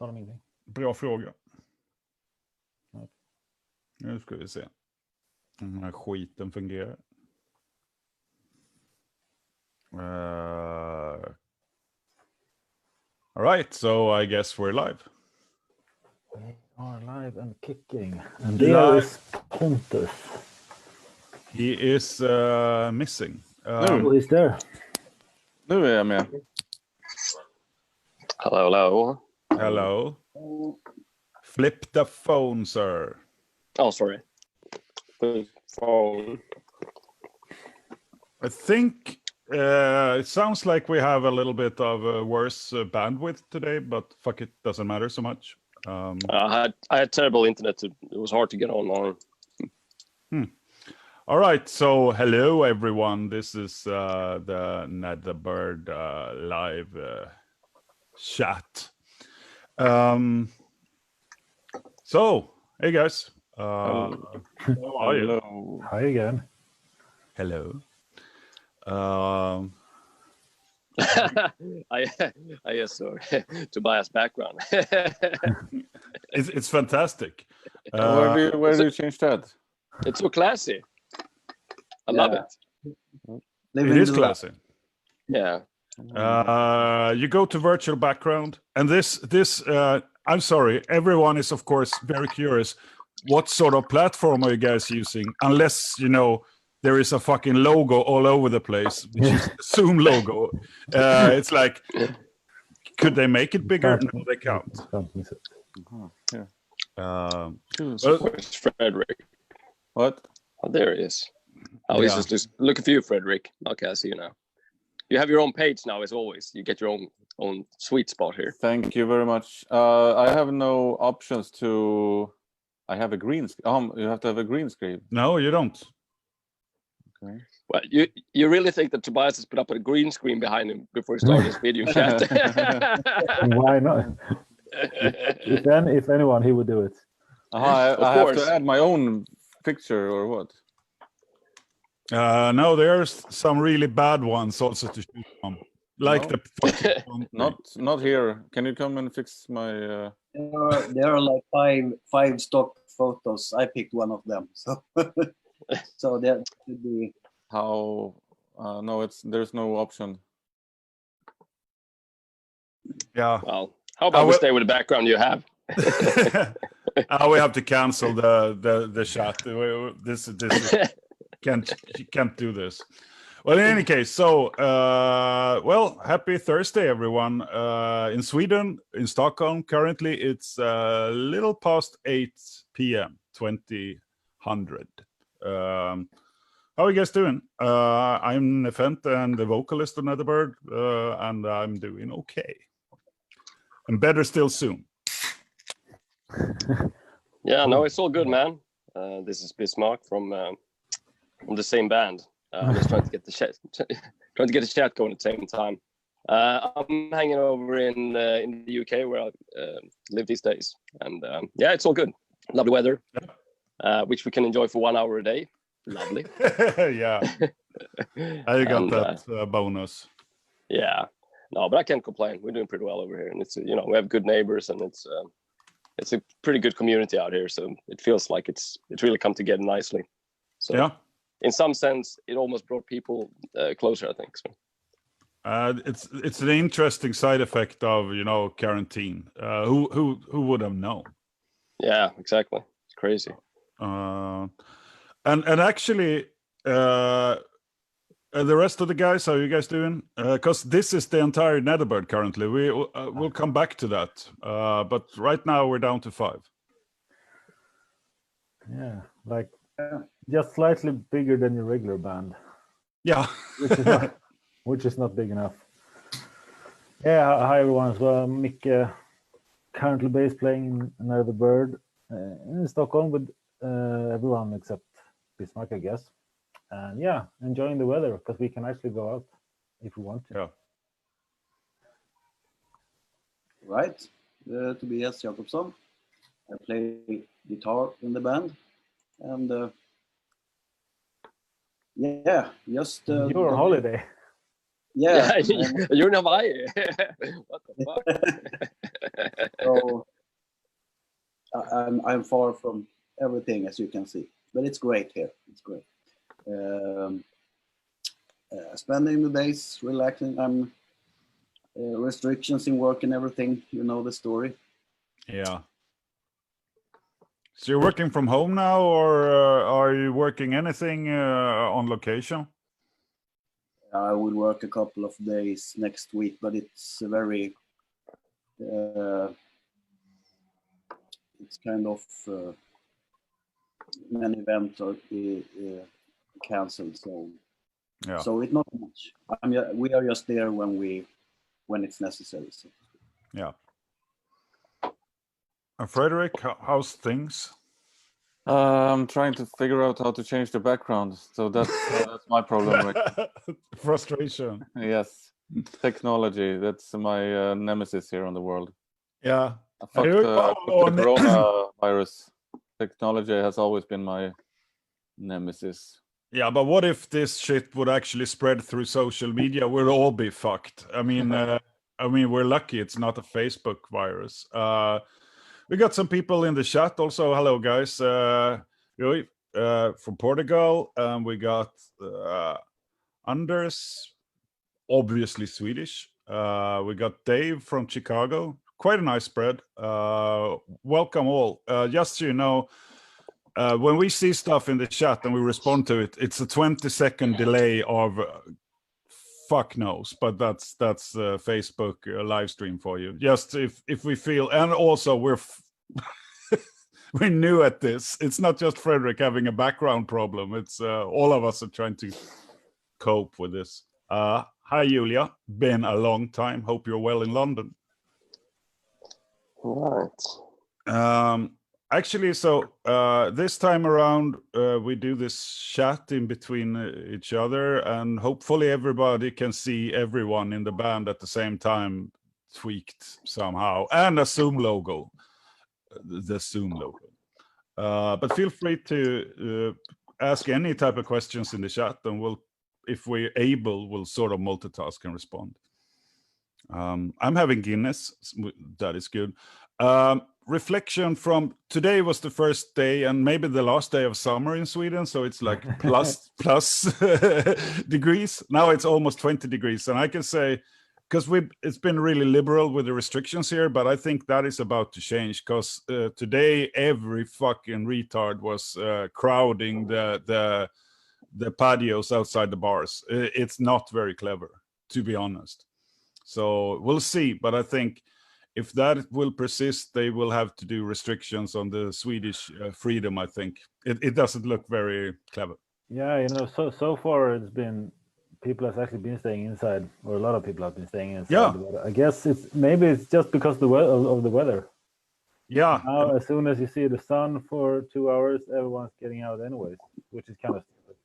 Sa de ingenting? Bra fråga. Nej. Nu ska vi se. Den här skiten fungerar. All right, so I guess we're live. We are live and kicking. And there is Pontus. He is missing. Who is there? Nu är jag med. Hello. Hello. Flip the phone, sir. Oh, sorry. The phone. I think it sounds like we have a little bit of a worse bandwidth today, but fuck it, doesn't matter so much. I had terrible internet. It was hard to get online. All right, so hello everyone. This is the Netherbird live chat. So, hey guys. How are you? Hello. Hi again. Hello. I guess so. Tobias' background. It's fantastic. Where do you change that? It's so classy. I love it. It is classy. Yeah. You go to virtual background, and this I'm sorry, everyone is of course very curious. What sort of platform are you guys using? Unless you know there is a fucking logo all over the place, which is the Zoom logo. It's like, could they make it bigger? No, they can't. Yeah. Where's Frederick? What? Oh, there he is. Oh, he's just looking for you, Frederick. Okay, I see you now. You have your own page now, as always. You get your own sweet spot here. Thank you very much. I have no options to. I have a green screen. You have to have a green screen. No, you don't. Okay. Well, you really think that Tobias has put up a green screen behind him before he started his video chat? Why not? If anyone, he would do it. I have to add my own picture or what? No, there's some really bad ones also to choose from. Like No. the one. Not here. Can you come and fix my? There are like five stock photos. I picked one of them, so so there should be. How? No, there's no option. Yeah. Well, how about we stay with the background you have? We have to cancel the chat. This can't do this. Well, in any case, so happy Thursday, everyone. In Sweden, in Stockholm, currently it's a little past 8 p.m. 2000. How are you guys doing? I'm Nephente and the vocalist of Netherbird, and I'm doing okay. And better still soon. Yeah, no, it's all good, man. This is Bismarck from the same band. I'm just trying to get the chat going at the same time. I'm hanging over in the UK where I live these days, and yeah, it's all good. Lovely weather, which we can enjoy for 1 hour a day. Lovely. Yeah, I got that bonus. Yeah, no, but I can't complain. We're doing pretty well over here, and it's we have good neighbors, and it's a pretty good community out here. So it feels like it's really come together nicely. So yeah. In some sense, it almost brought people closer, I think. So. It's an interesting side effect of quarantine. Who would have known? Yeah, exactly. It's crazy. And actually, the rest of the guys, how are you guys doing? Because this is the entire Netherbird currently. We'll come back to that. But right now we're down to 5. Yeah, like just slightly bigger than your regular band. Yeah. which is not big enough. Yeah, hi everyone as well. Mick, currently bass playing in Netherbird in Stockholm with everyone except Bismarck, I guess. And yeah, enjoying the weather because we can actually go out if we want to. Yeah. Right, Tobias Jakobsson. I play guitar in the band, and yeah, just you're on holiday. Yeah, you're in Hawaii. What the fuck? So I'm far from everything, as you can see, but it's great here. It's great. Spending the days relaxing. I'm restrictions in work and everything. You know the story. Yeah. So you're working from home now, or are you working anything on location? I will work a couple of days next week, but it's a very it's kind of many events are cancelled, so Yeah. so it's not much. We are just there when it's necessary. So. Yeah. Frederick, how's things? I'm trying to figure out how to change the background, so that's my problem right now. Frustration. Yes, technology. That's my nemesis here on the world. Yeah. Fuck the coronavirus. Technology has always been my nemesis. Yeah, but what if this shit would actually spread through social media? We'll all be fucked. I mean, we're lucky it's not a Facebook virus. We got some people in the chat also. Hello, guys. From Portugal. We got Anders, obviously Swedish. We got Dave from Chicago. Quite a nice spread. Welcome all. Just so you know, when we see stuff in the chat and we respond to it, it's a 20-second delay of fuck knows, but that's Facebook live stream for you. Just if we feel, and also we're new at this. It's not just Frederick having a background problem. It's all of us are trying to cope with this. Hi Julia, been a long time. Hope you're well in London. Right. Actually, so this time around, we do this chat in between each other, and hopefully everybody can see everyone in the band at the same time, tweaked somehow, and a Zoom logo, the Zoom logo. But feel free to ask any type of questions in the chat, and we'll, if we're able, we'll sort of multitask and respond. I'm having Guinness, that is good. Reflection from today was the first day and maybe the last day of summer in Sweden, so it's like plus degrees. Now it's almost 20 degrees, and I can say, because it's been really liberal with the restrictions here, but I think that is about to change, because today every fucking retard was crowding the patios outside the bars. It's not very clever, to be honest. So we'll see, but I think if that will persist, they will have to do restrictions on the Swedish freedom, I think. It doesn't look very clever. Yeah, you know, so far it's been, people have actually been staying inside, or a lot of people have been staying inside. Yeah. But I guess maybe it's just because of the weather. Yeah. Now, as soon as you see the sun for 2 hours, everyone's getting out anyways, which is kind of stupid.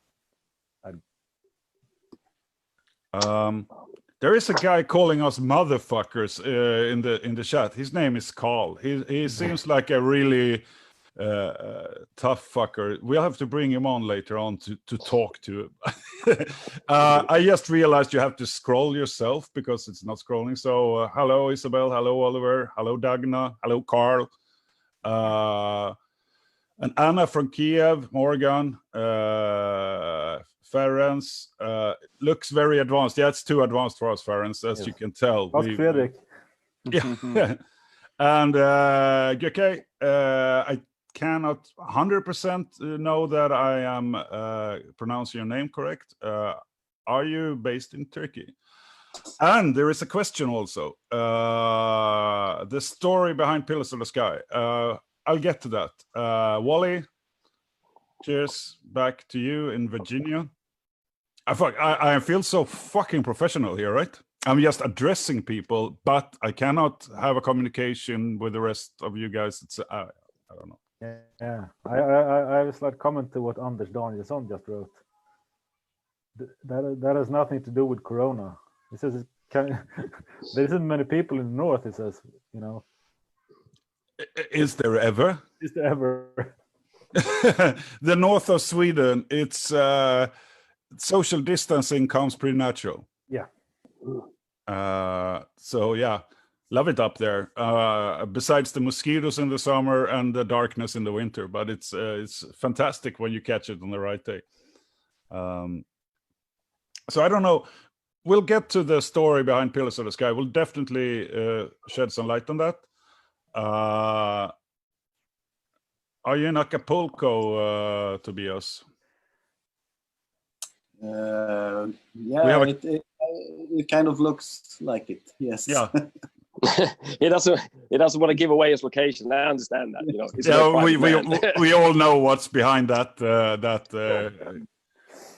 There is a guy calling us motherfuckers in the chat. His name is Carl. He seems like a really tough fucker. We'll have to bring him on later on to talk to him. I just realized you have to scroll yourself because it's not scrolling. So hello Isabel, hello Oliver, hello Dagna, hello Carl, and Anna from Kiev, Morgan, Ferenc, looks very advanced. Yeah, it's too advanced for us, Ferenc, as you can tell. Frederick. Yeah. And okay, I cannot 100% know that I am pronouncing your name correct. Are you based in Turkey? And there is a question also. The story behind Pillars of the Sky. I'll get to that. Wally, cheers back to you in Virginia. I feel so fucking professional here, right? I'm just addressing people, but I cannot have a communication with the rest of you guys. It's I don't know. Yeah, I was like comment to what Anders Danielsson just wrote. That has nothing to do with Corona. He says there isn't many people in the north. He says, you know. Is there ever? Is there ever? The north of Sweden, it's social distancing comes pretty natural. Yeah. So yeah, love it up there. Besides the mosquitoes in the summer and the darkness in the winter, but it's fantastic when you catch it on the right day. So I don't know. We'll get to the story behind Pillars of the Sky. We'll definitely shed some light on that. Are you in Acapulco, Tobias? Yeah, We have it kind of looks like it. Yes. Yeah. He doesn't want to give away his location. I understand that. You know, he's a Yeah, very private man. we all know what's behind that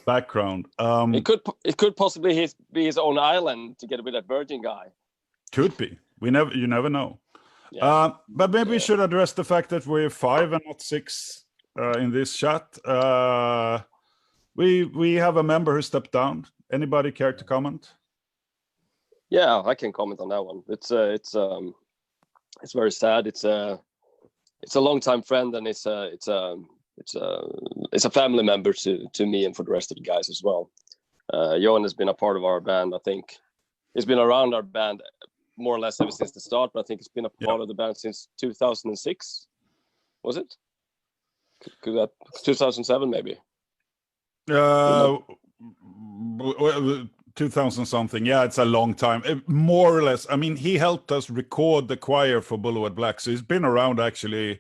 background. It could possibly be his own island together with that Virgin guy. Could be. You never know. Yeah. But maybe we should address the fact that we're 5 and not 6 in this chat. We have a member who stepped down. Anybody care to comment? Yeah, I can comment on that one. It's very sad. It's a longtime friend, and it's a family member to me and for the rest of the guys as well. Johan has been a part of our band. I think he's been around our band more or less ever since the start, but I think he's been a part of the band since 2006. Was it? Could that 2007 maybe? 2000 something. Yeah, it's a long time. More or less. I mean, he helped us record the choir for Bullywed Black, so he's been around actually,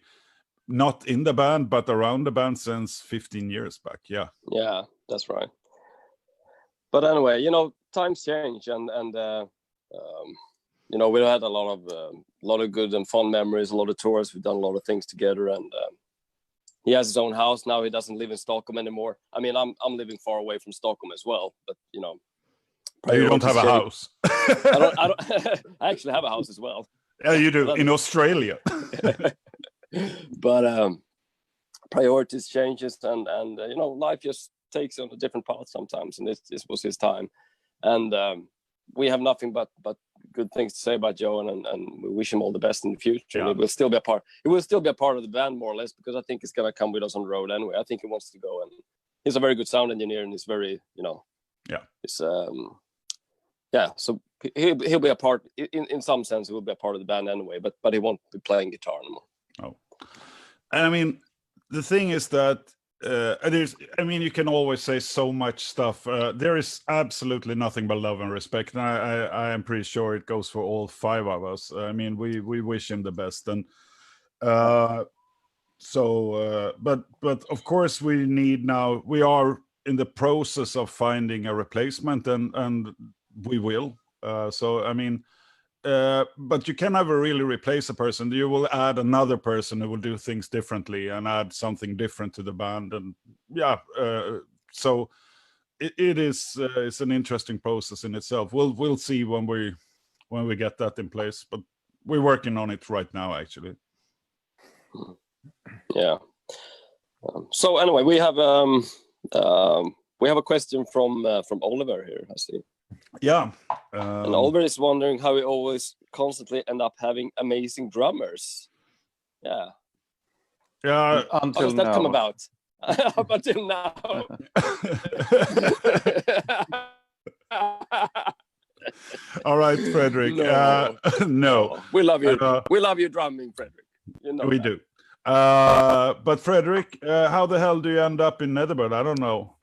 not in the band, but around the band since 15 years back. Yeah. Yeah, that's right. But anyway, you know, times change, and you know, we had a lot of good and fun memories, a lot of tours. We've done a lot of things together, and he has his own house now. He doesn't live in Stockholm anymore. I mean, I'm living far away from Stockholm as well, but you know, you don't have a house. I I actually have a house as well. Yeah, you do in Australia. But priorities changes, and you know, life just takes on a different path sometimes, and this was his time, and we have nothing but good things to say about Joe, and we wish him all the best in the future. Yeah. It will still be a part of the band, more or less, because I think he's gonna come with us on the road anyway. I think he wants to go, and he's a very good sound engineer, and he's very, you know, it's so he'll be a part in some sense. He will be a part of the band anyway, but he won't be playing guitar anymore. Oh, and I mean, the thing is that I mean, you can always say so much stuff. There is absolutely nothing but love and respect, and I am pretty sure it goes for all 5 of us. I mean, we wish him the best, and but of course we are in the process of finding a replacement, and we will. So I mean, but you can never really replace a person. You will add another person who will do things differently and add something different to the band, and so it is it's an interesting process in itself. We'll see when we get that in place, but we're working on it right now, actually. Yeah. So anyway, we have a question from Oliver here, I see. Yeah. And Oliver is wondering how we always constantly end up having amazing drummers. Yeah. Yeah. How does that come about? Up until now. All right, Frederick. No. We love you. We love you drumming, Frederick. You know we that. do. But Frederick, how the hell do you end up in Netherbird? I don't know.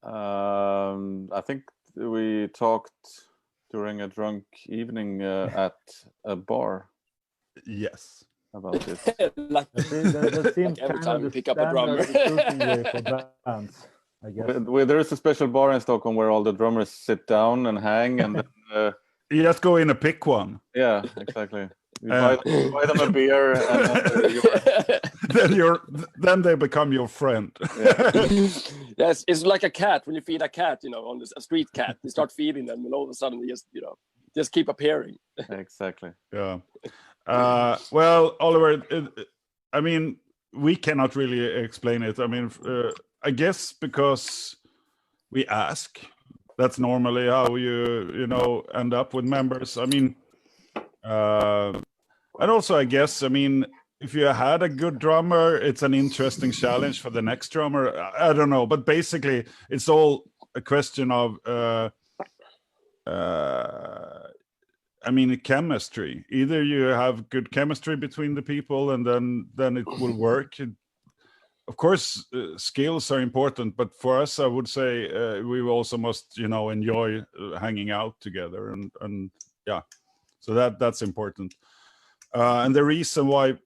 I think we talked during a drunk evening at a bar. Yes. About it. That seems every kind time of we the pick up a drummer. standard recruiting way for bands, I guess. There is a special bar in Stockholm where all the drummers sit down and hang, and then, you just go in and pick one. yeah, exactly. You buy them a beer, and then they become your friend. Yeah. Yes, it's like a cat. When you feed a cat, you know, on a street cat, you start feeding them, and all of a sudden they just keep appearing. Exactly. Yeah. Well, Oliver, I mean, we cannot really explain it. I mean, I guess because we ask. That's normally how you end up with members. I mean, and also, I guess, I mean, if you had a good drummer, it's an interesting challenge for the next drummer. I don't know, but basically, it's all a question of I mean, chemistry. Either you have good chemistry between the people, and then it will work. Of course, skills are important, but for us, I would say we also must, enjoy hanging out together, and yeah, so that's important. And the reason why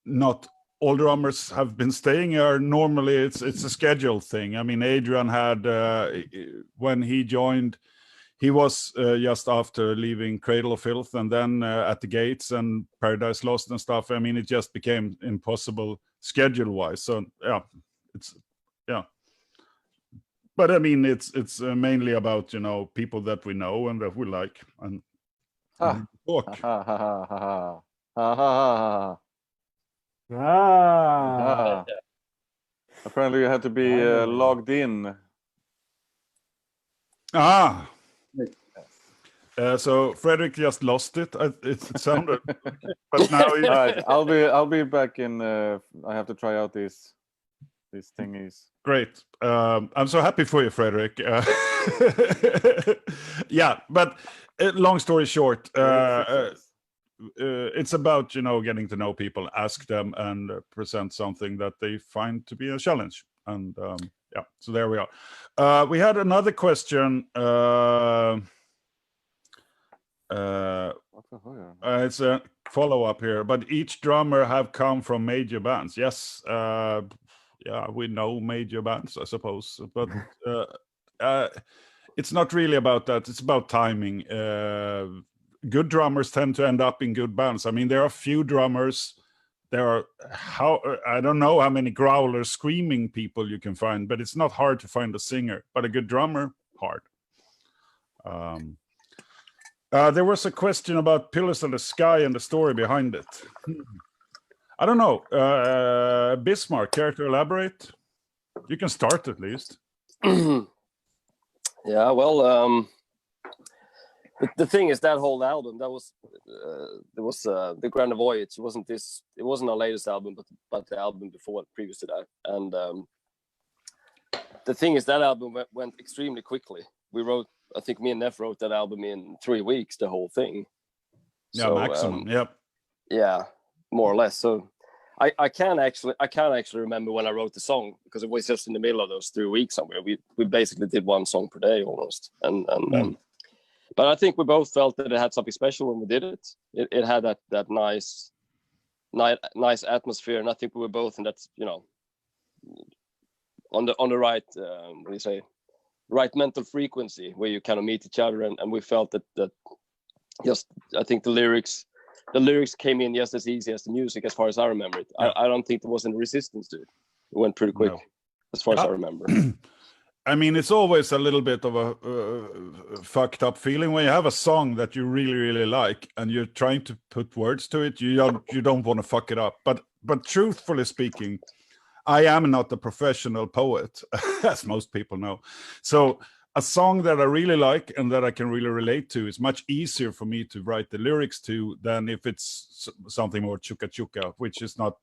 not all drummers have been staying are normally it's a schedule thing. I mean, Adrian had when he joined, he was just after leaving Cradle of Filth, and then at the Gates and Paradise Lost and stuff. I mean, it just became impossible schedule-wise. So yeah. But I mean, it's mainly about people that we know and that we like and talk. Apparently, you have to be logged in. So Frederick just lost it. It sounded, but now. All right, I'll be back in. I have to try out these thingies. Great. I'm so happy for you, Frederick. Yeah, but long story short, it's about getting to know people, ask them, and present something that they find to be a challenge. And yeah, so there we are. We had another question. It's a follow-up here, but each drummer have come from major bands. Yes, yeah, we know major bands, I suppose, but it's not really about that. It's about timing. Good drummers tend to end up in good bands. I mean, there are few drummers. There are I don't know how many growler screaming people you can find, but it's not hard to find a singer. But a good drummer, hard. There was a question about Pillars of the Sky and the story behind it. I don't know. Bismarck, care to elaborate? You can start at least. Yeah, well, the thing is, that whole album, that was the Grand Voyage. It wasn't our latest album, but the album before, previous to that. And the thing is, that album went extremely quickly. I think me and Neff wrote that album in 3 weeks, the whole thing. Yeah, so, maximum. Yep. Yeah, more or less. So I can't actually remember when I wrote the song, because it was just in the middle of those 3 weeks somewhere. We basically did one song per day almost, but I think we both felt that it had something special when we did it. It had that nice atmosphere, and I think we were both in that, on the right, what do you say, right mental frequency, where you kind of meet each other, and we felt that just, I think the lyrics came in just as easy as the music, as far as I remember it. Yeah. I don't think there was any resistance to it. It went pretty quick, as far as I remember. I mean, it's always a little bit of a fucked up feeling when you have a song that you really, really like, and you're trying to put words to it. You don't want to fuck it up. But truthfully speaking, I am not a professional poet, as most people know. So a song that I really like and that I can really relate to is much easier for me to write the lyrics to than if it's something more chuka chuka, which is not,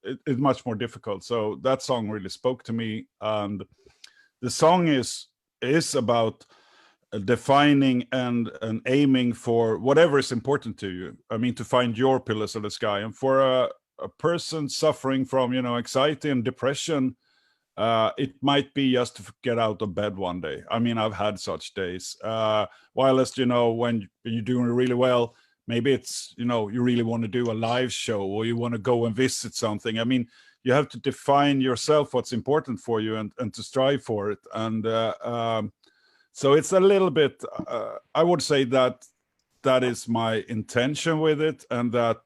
it's much more difficult. So that song really spoke to me. And the song is about defining and aiming for whatever is important to you. I mean, to find your pillars of the sky. And for a person suffering from, anxiety and depression, it might be just to get out of bed one day. I mean, I've had such days. Whilst, when you're doing really well, maybe it's, you really want to do a live show, or you want to go and visit something. I mean, you have to define yourself what's important for you and to strive for it. And so it's a little bit, I would say that is my intention with it, and that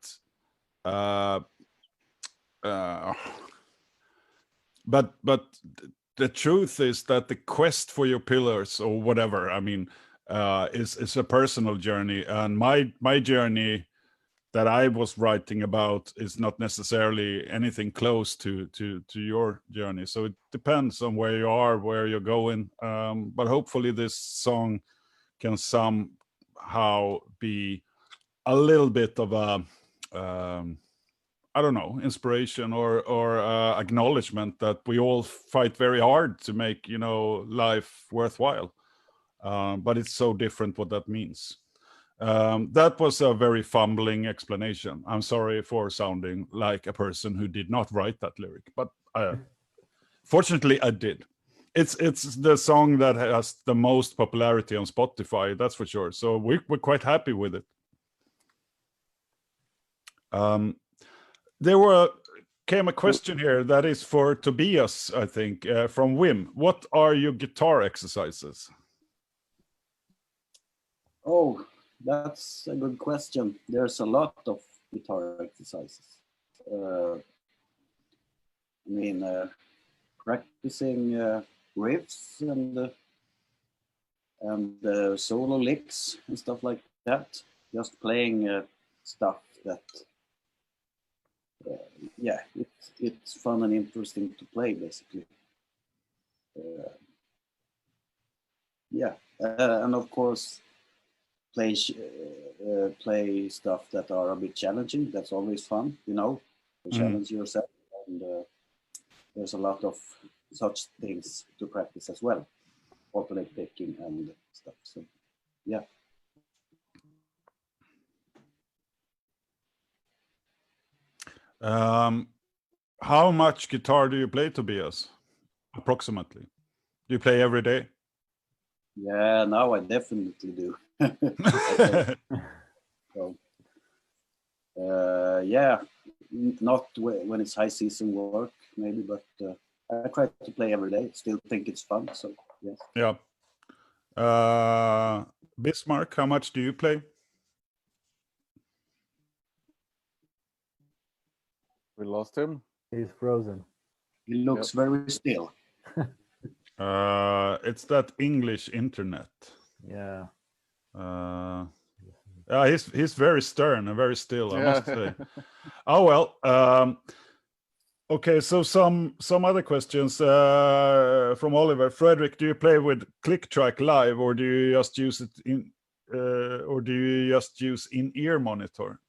but the truth is that the quest for your pillars, or whatever, I mean, is a personal journey, and my journey that I was writing about is not necessarily anything close to your journey. So it depends on where you are, where you're going. But hopefully this song can somehow be a little bit of a I don't know, inspiration or acknowledgement that we all fight very hard to make, life worthwhile. But it's so different what that means. That was a very fumbling explanation. I'm sorry for sounding like a person who did not write that lyric, but fortunately I did. It's the song that has the most popularity on Spotify, that's for sure. So we're quite happy with it. There came a question here that is for Tobias, I think, from Wim. What are your guitar exercises? Oh, that's a good question. There's a lot of guitar exercises. Practicing riffs and solo licks and stuff like that. Just playing stuff that, it's fun and interesting to play, basically. And of course, play stuff that are a bit challenging. That's always fun, to challenge yourself. And there's a lot of such things to practice as well, alternate picking and stuff. So, yeah. How much guitar do you play, Tobias? Approximately. Do you play every day? Yeah, now I definitely do. So, not when it's high season work, maybe, but I try to play every day. Still think it's fun, so yes. Yeah. Bismarck, how much do you play? We lost him. He's frozen. He looks very still. It's that English internet. Yeah. He's very stern and very still, I must say. Oh well. Okay, so some other questions from Oliver. Frederick, do you play with click track live, or do you just use it in-ear monitor?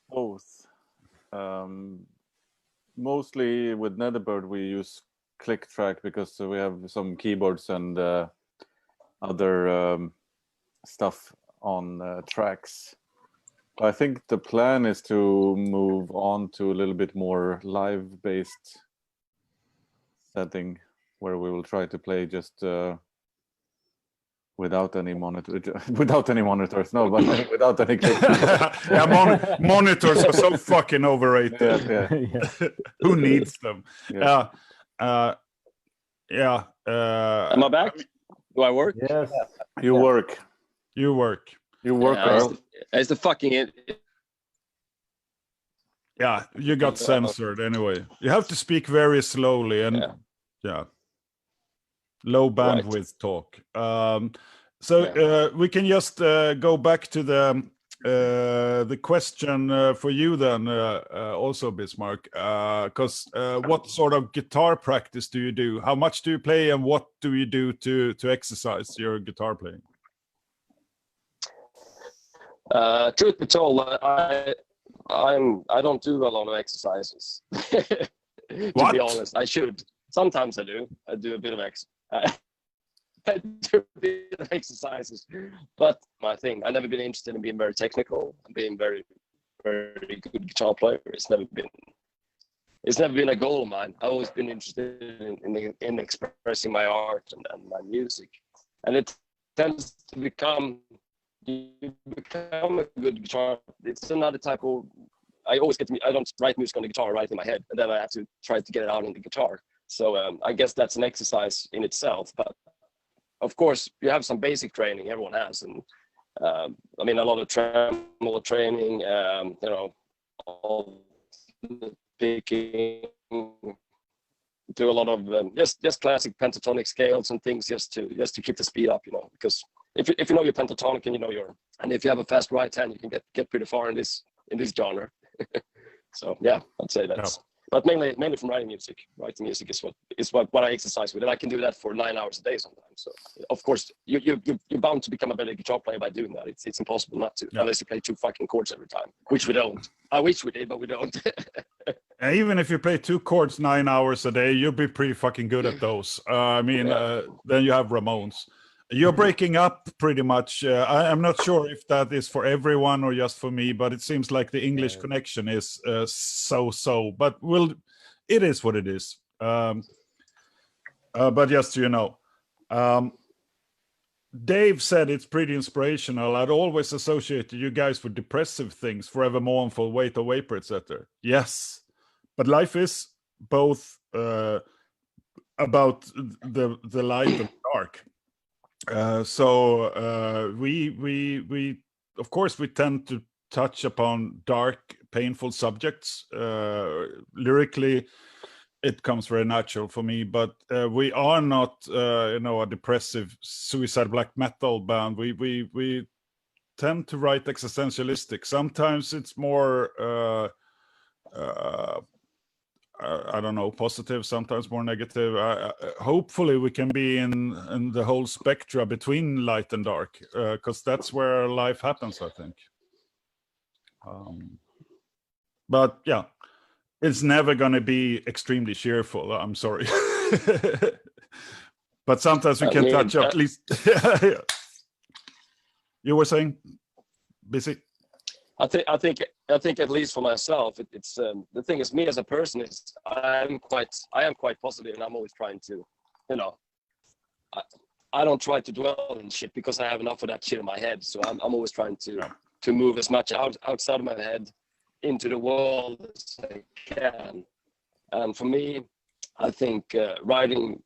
Both. Mostly with Netherbird we use click track because we have some keyboards and other stuff on tracks. I think the plan is to move on to a little bit more live-based setting where we will try to play just without any monitors. No, but without any click. Monitors are so fucking overrated. Yeah. Who needs them? Yeah. Am I back? Do I work? Yes. You work. You work. Earl. It's the fucking. Yeah, you got censored anyway. You have to speak very slowly and low bandwidth talk. We can just go back to the question for you then, also Bismarck, because what sort of guitar practice do you do? How much do you play, and what do you do to exercise your guitar playing? Truth be told, I don't do a lot of exercises. To be honest, I should. Sometimes I do. I do a bit of exercises, but my thing. I've never been interested in being very technical and being very, very good guitar player. It's never been a goal of mine. I've always been interested in expressing my art and my music, and it tends to become. You become a good guitar. It's another type of. I don't write music on the guitar, I write in my head, and then I have to try to get it out in the guitar. So I guess that's an exercise in itself. But of course, you have some basic training. Everyone has, and a lot of tremolo training. All picking. Do a lot of just classic pentatonic scales and things, just to keep the speed up. Because if you know your pentatonic and and if you have a fast right hand, you can get pretty far in this genre. So yeah, I'd say that's. But mainly from writing music. Writing music is what I exercise with, and I can do that for 9 hours a day sometimes. So of course you're bound to become a better guitar player by doing that. It's impossible not to, unless you play 2 fucking chords every time, which we don't. I wish we did, but we don't. Even if you play 2 chords 9 hours a day, you'll be pretty fucking good at those. Then you have Ramones. You're breaking up pretty much. I'm not sure if that is for everyone or just for me, but it seems like the English connection is so-so. But it is what it is. But just so you know, Dave said it's pretty inspirational. I'd always associated you guys with depressive things, Forever Mournful, Wait or Vapor, etc. Yes, but life is both about the light and dark. So we of course we tend to touch upon dark, painful subjects. Lyrically, it comes very natural for me, but we are not a depressive suicide black metal band. We tend to write existentialistic. Sometimes it's more I don't know, positive, sometimes more negative. Hopefully we can be in the whole spectra between light and dark, because that's where life happens, I think. But yeah, it's never going to be extremely cheerful. I'm sorry. But sometimes we can touch up at least. You were saying, Busy? I think at least for myself, it's the thing is, me as a person is I am quite positive, and I'm always trying to, I don't try to dwell in shit because I have enough of that shit in my head. So I'm always trying to move as much outside of my head into the world as I can. And for me, I think writing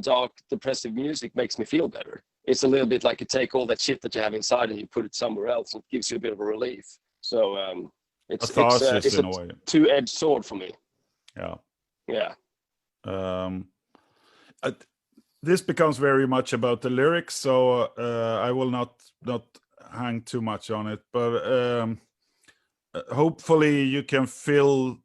dark, depressive music makes me feel better. It's a little bit like you take all that shit that you have inside and you put it somewhere else, and it gives you a bit of a relief. So it's a two-edged sword for me. Yeah. This becomes very much about the lyrics, so I will not hang too much on it. But hopefully you can fill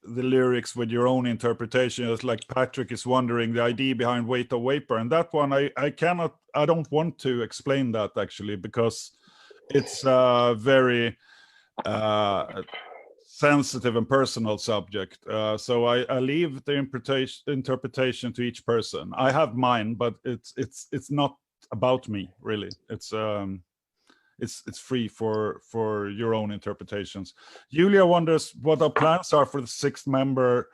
the lyrics with your own interpretation. It's like Patrick is wondering the idea behind Wait or Vapor, and that one I don't want to explain that actually, because it's a very sensitive and personal subject. So I leave the interpretation to each person. I have mine, but it's not about me really. It's free for your own interpretations. Julia wonders what our plans are for the sixth member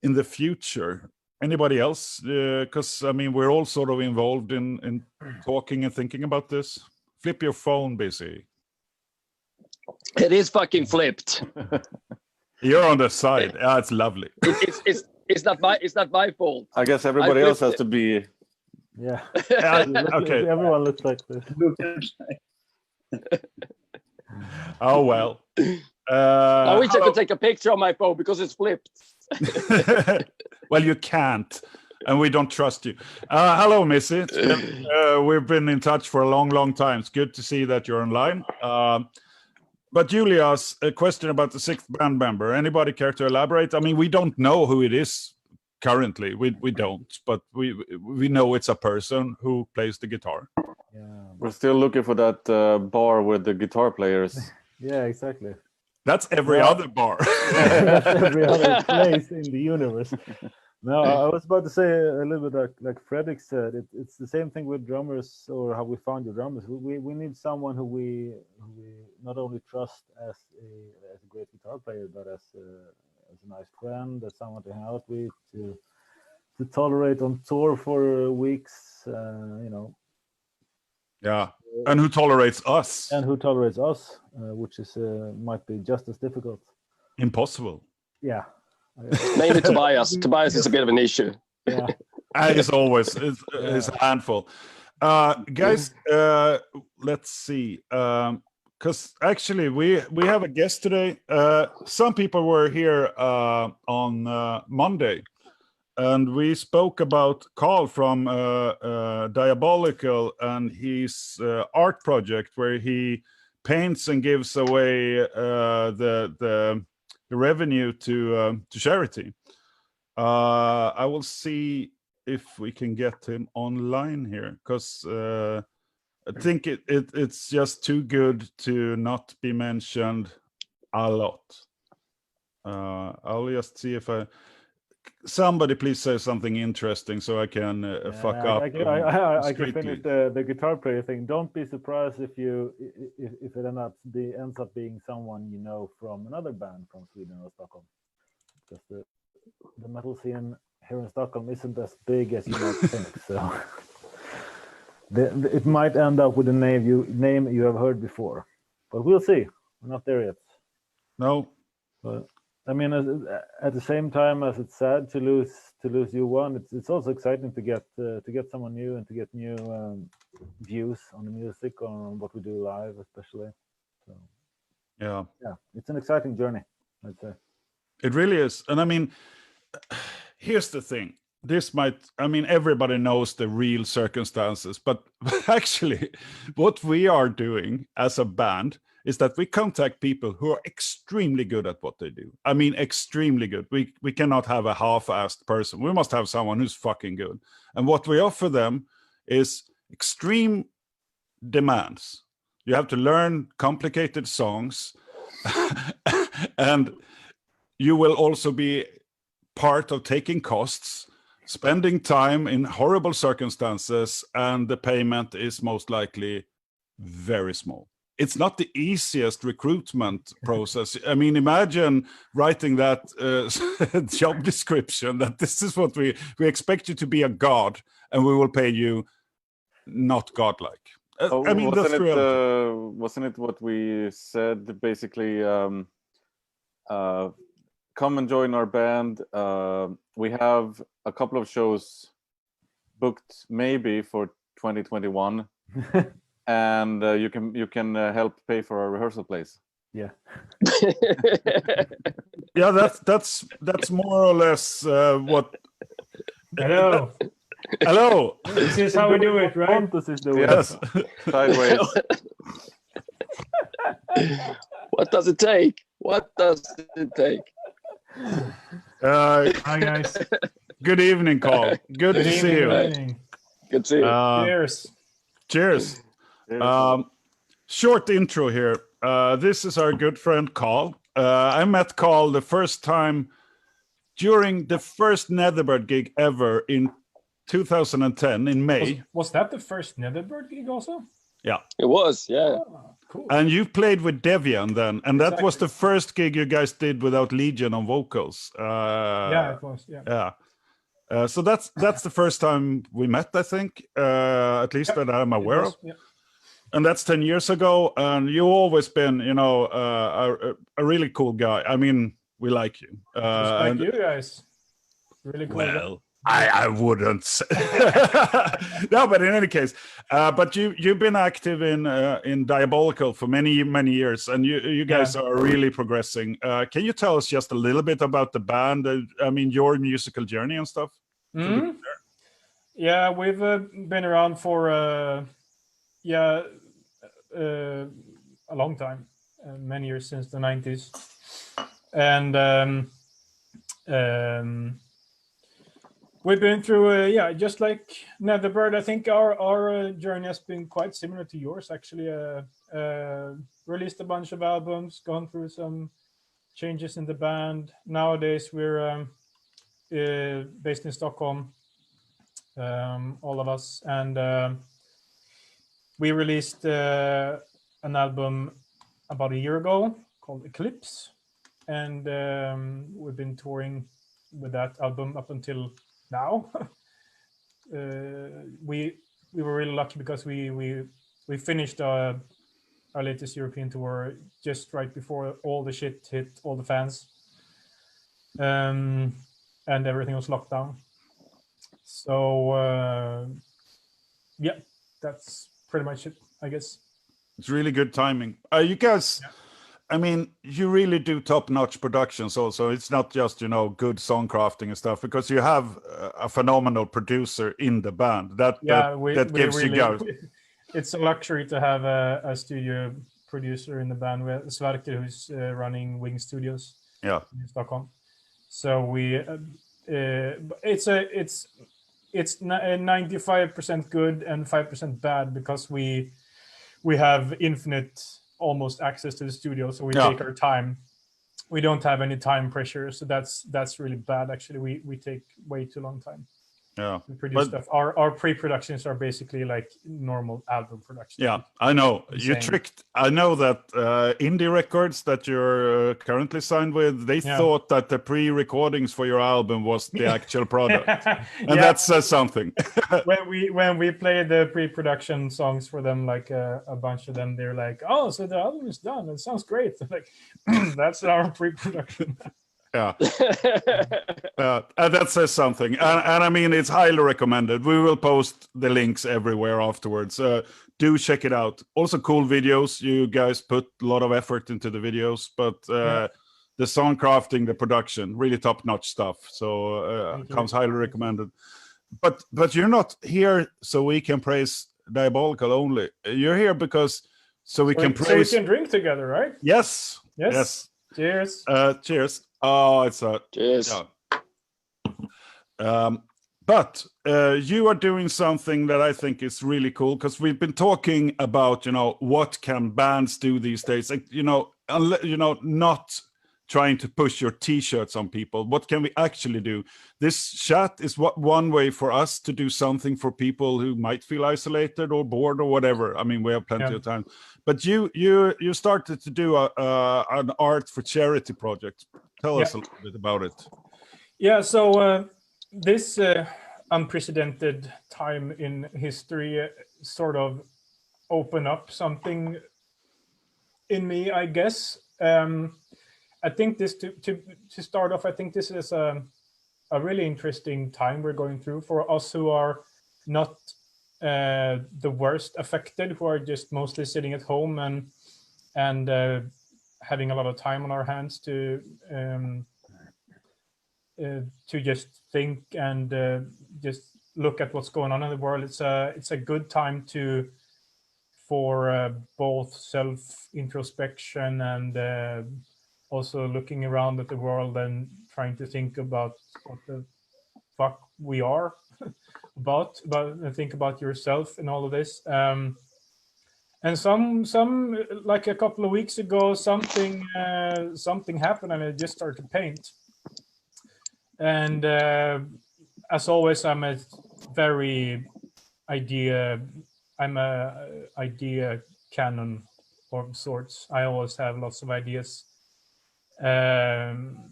in the future. Anybody else? Because I mean, we're all sort of involved in talking and thinking about this. Flip your phone, Busy. It is fucking flipped. You're on the side. Yeah, it's lovely. It's not my fault. I guess everybody else has to be. Yeah. Okay. Everyone looks like this. Oh well. I wish I could take a picture on my phone because it's flipped. Well, you can't, and we don't trust you. Hello, Missy. We've been in touch for a long time. It's good to see that you're online. But Julia's a question about the sixth band member. Anybody care to elaborate? I mean, we don't know who it is currently. We don't, but we know it's a person who plays the guitar. Yeah. We're still looking for that bar with the guitar players. Yeah, exactly. That's every other bar. That's every other place in the universe. No, I was about to say a little bit like Fredrik said. It's the same thing with drummers, or how we found your drummers. We need someone who we not only trust as a great guitar player, but as a nice friend, as someone to hang out with, to tolerate on tour for weeks. Yeah, and who tolerates us? And who tolerates us, which is might be just as difficult. Impossible. Yeah. Maybe Tobias. Tobias is a bit of an issue. Yeah. As always, it's a handful. Guys, let's see. Because actually, we have a guest today. Some people were here on Monday, and we spoke about Carl from Diabolical and his art project, where he paints and gives away the revenue to charity. I will see if we can get him online here, because I think it's just too good to not be mentioned a lot. I'll just see if somebody please say something interesting so I can fuck up. I can discreetly. finish the guitar player thing. Don't be surprised if it ends up being someone you know from another band from Sweden or Stockholm, because the metal scene here in Stockholm isn't as big as you might think. So it might end up with a name you have heard before, but we'll see. We're not there yet. No. But I mean, at the same time as it's sad to lose you one, it's also exciting to get someone new and to get new views on the music, on what we do live, especially. So Yeah, it's an exciting journey, I'd say. it really is. And I mean, here's the thing. Everybody knows the real circumstances, but actually, what we are doing as a band is that we contact people who are extremely good at what they do. I mean, extremely good. We cannot have a half-assed person. We must have someone who's fucking good. And what we offer them is extreme demands. You have to learn complicated songs, and you will also be part of taking costs, spending time in horrible circumstances, and the payment is most likely very small. It's not the easiest recruitment process. I mean, imagine writing that job description, that this is what we expect you to be a god, and we will pay you not godlike. I mean, that's reality. Wasn't it what we said? Basically, come and join our band. We have a couple of shows booked, maybe for 2021. And you can help pay for our rehearsal place. Yeah. Yeah, that's more or less what. Hello. Hello. This is how we do it, right? Yes. Sideways. What does it take? What does it take? Hi guys. Good evening, Carl. Good to see you. Good to see you. Cheers. Cheers. Short intro here. This is our good friend Carl. I met Carl the first time during the first Netherbird gig ever in 2010 in May. Was that the first Netherbird gig also? Yeah. It was, yeah. Oh, cool. And you played with Devian then, and that was the first gig you guys did without Legion on vocals. Yeah, it was. Yeah. Yeah. So that's the first time we met, I think, at least that I'm aware of. Yeah. And that's 10 years ago. And you've always been, a really cool guy. I mean, we like you. Just like you guys. Really cool. Well, I wouldn't say. No, but in any case, but you've been active in Diabolical for many years, and you guys are really progressing. Can you tell us just a little bit about the band? I mean, your musical journey and stuff. Mm-hmm. Yeah, we've been around for a long time, many years, since the 90s, and we've been through, just like Netherbird. I think our journey has been quite similar to yours, actually. Released a bunch of albums, gone through some changes in the band. Nowadays, we're based in Stockholm, all of us, and we released an album about a year ago called Eclipse, and we've been touring with that album up until now. We were really lucky because we finished our latest European tour just right before all the shit hit all the fans, and everything was locked down. So that's pretty much it, I guess. It's really good timing. You guys, I mean, you really do top-notch productions also. It's not just, good song crafting and stuff, because you have a phenomenal producer in the band. That gives you guys. It's a luxury to have a studio producer in the band. We have Sverker, who's running Wing Studios in Stockholm. So it's 95% good and 5% bad, because we have infinite almost access to the studio, so we take our time we don't have any time pressure, so that's really bad. Actually, we take way too long time. Yeah, to produce stuff. Our pre-productions are basically like normal album productions. Yeah, I know. You Insane. tricked. I know that indie records that you're currently signed with, they thought that the pre-recordings for your album was the actual product, and that says something. when we play the pre-production songs for them, like a bunch of them, they're like, "Oh, so the album is done. It sounds great." Like, that's our pre-production. Yeah, and that says something, and I mean, it's highly recommended. We will post the links everywhere afterwards. Do check it out. Also, cool videos. You guys put a lot of effort into the videos, but the song crafting, the production, really top-notch stuff. So comes highly recommended. But you're not here so we can praise Diabolical only. You're here because we can praise. So we can drink together, right? Yes. Cheers. Cheers. Oh, it's a cheers. Yeah. But you are doing something that I think is really cool, because we've been talking about, what can bands do these days? Like, not trying to push your T-shirts on people. What can we actually do? This chat is one way for us to do something for people who might feel isolated or bored or whatever. I mean, we have plenty of time. But you started to do an art for charity project. Tell us a little bit about it. Yeah, so this unprecedented time in history sort of opened up something in me, I guess. I think this to start off, I think this is a really interesting time we're going through for us who are not the worst affected, who are just mostly sitting at home and having a lot of time on our hands to just think and just look at what's going on in the world. It's a good time for both self introspection and also looking around at the world and trying to think about what the fuck we are about think about yourself and all of this. And some like a couple of weeks ago, something happened, and I just started to paint. And as always, I'm a idea cannon of sorts. I always have lots of ideas. And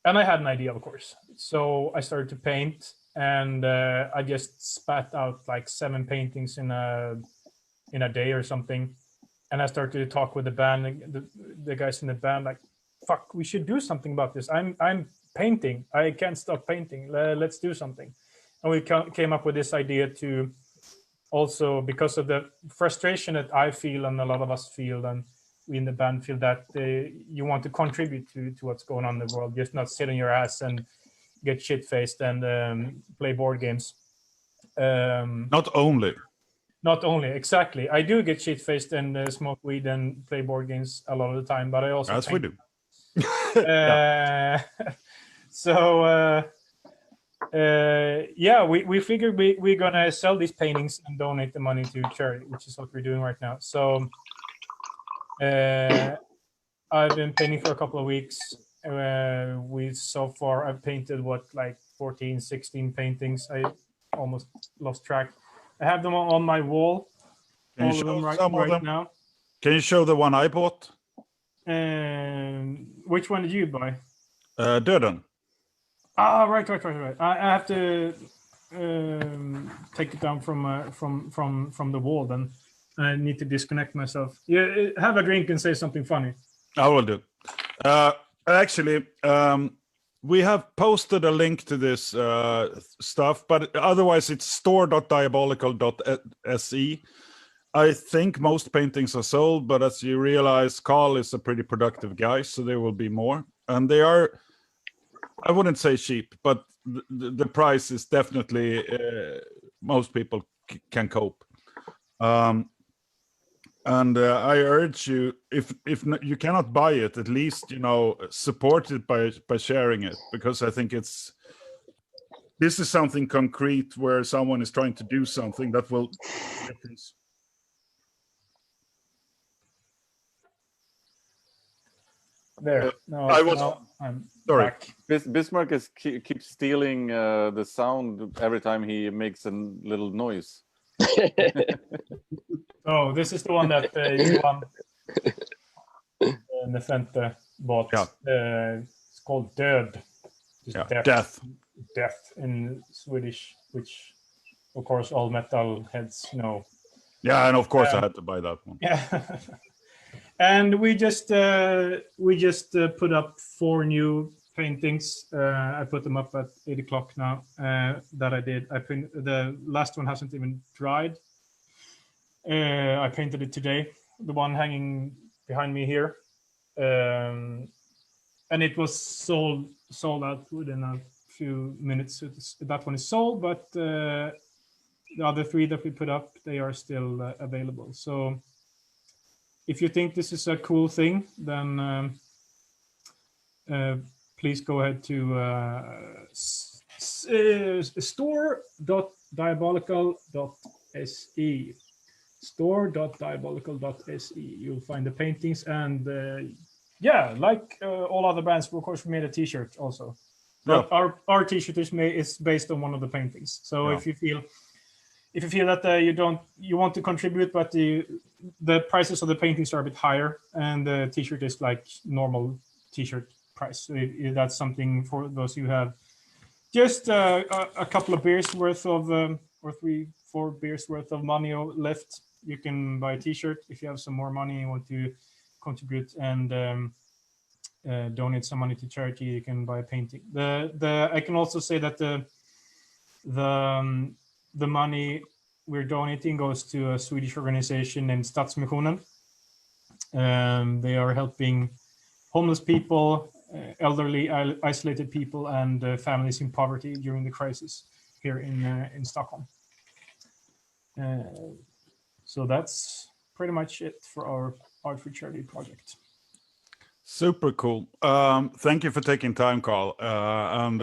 I had an idea, of course. So I started to paint, and I just spat out like 7 paintings in a day or something. And I started to talk with the band, the guys in the band, like, fuck, we should do something about this. I'm painting. I can't stop painting. Let's do something. And we came up with this idea to also, because of the frustration that I feel and a lot of us feel, and we in the band feel, that you want to contribute to what's going on in the world, just not sit on your ass and get shit-faced and play board games. Not only, exactly. I do get shit-faced and smoke weed and play board games a lot of the time, but I also as paint. we do. So we figured we're gonna sell these paintings and donate the money to charity, which is what we're doing right now. So I've been painting for a couple of weeks. So far I've painted like 14, 16 paintings. I almost lost track. I have them on my wall. Can you show some of them now? Can you show the one I bought? Which one did you buy? Döden. Ah, right. I have to take it down from the wall. Then I need to disconnect myself. Yeah, have a drink and say something funny. I will do. Actually, we have posted a link to this stuff, but otherwise it's store.diabolical.se. I think most paintings are sold, but as you realize, Carl is a pretty productive guy, so there will be more. And they are, I wouldn't say cheap, but the price is definitely, most people can cope. And I urge you, if you cannot buy it, at least, support it by sharing it, because I think this is something concrete where someone is trying to do something that will make a difference. There. No, I was- now I'm Sorry. back. Bismarck keeps stealing the sound every time he makes a little noise. Oh, this is the one that Johan Nephente bought. Yeah. It's called Död. Just Yeah, death. Death in Swedish, which of course all metal heads know. Yeah, and of course I had to buy that one. Yeah. And we just put up 4 new paintings. I put them up at 8 o'clock now. That I did. The last one hasn't even dried. I painted it today. The one hanging behind me here, and it was sold out within a few minutes. That one is sold, but the other 3 that we put up, they are still available. So if you think this is a cool thing, then please go ahead to store.diabolical.se. store.diabolical.se. You'll find the paintings, and like all other bands, of course, we made a T-shirt also. Yeah. Our T-shirt is based on one of the paintings. So Yeah. if you feel that you want to contribute, but the prices of the paintings are a bit higher, and the T-shirt is like normal T-shirt price. So if that's something for those who have just a couple of beers worth of, or 3-4 beers worth of money left, you can buy a T-shirt. If you have some more money and you want to contribute and donate some money to charity, you can buy a painting. I can also say that the money we're donating goes to a Swedish organization named Stadsmissionen. They are helping homeless people, elderly, isolated people, and families in poverty during the crisis here in Stockholm. So that's pretty much it for our Art for Charity project. Super cool. Thank you for taking time, Carl, and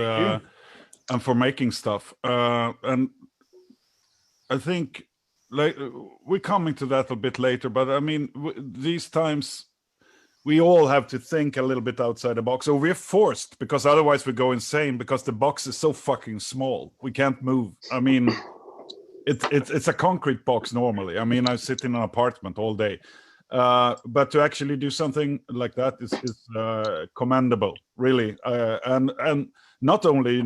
for making stuff. And I think like we're coming to that a bit later, but I mean, these times we all have to think a little bit outside the box, or we're forced, because otherwise we go insane, because the box is so fucking small. We can't move. I mean, it's a concrete box normally. I mean, I sit in an apartment all day. But to actually do something like that is commendable, really. And not only,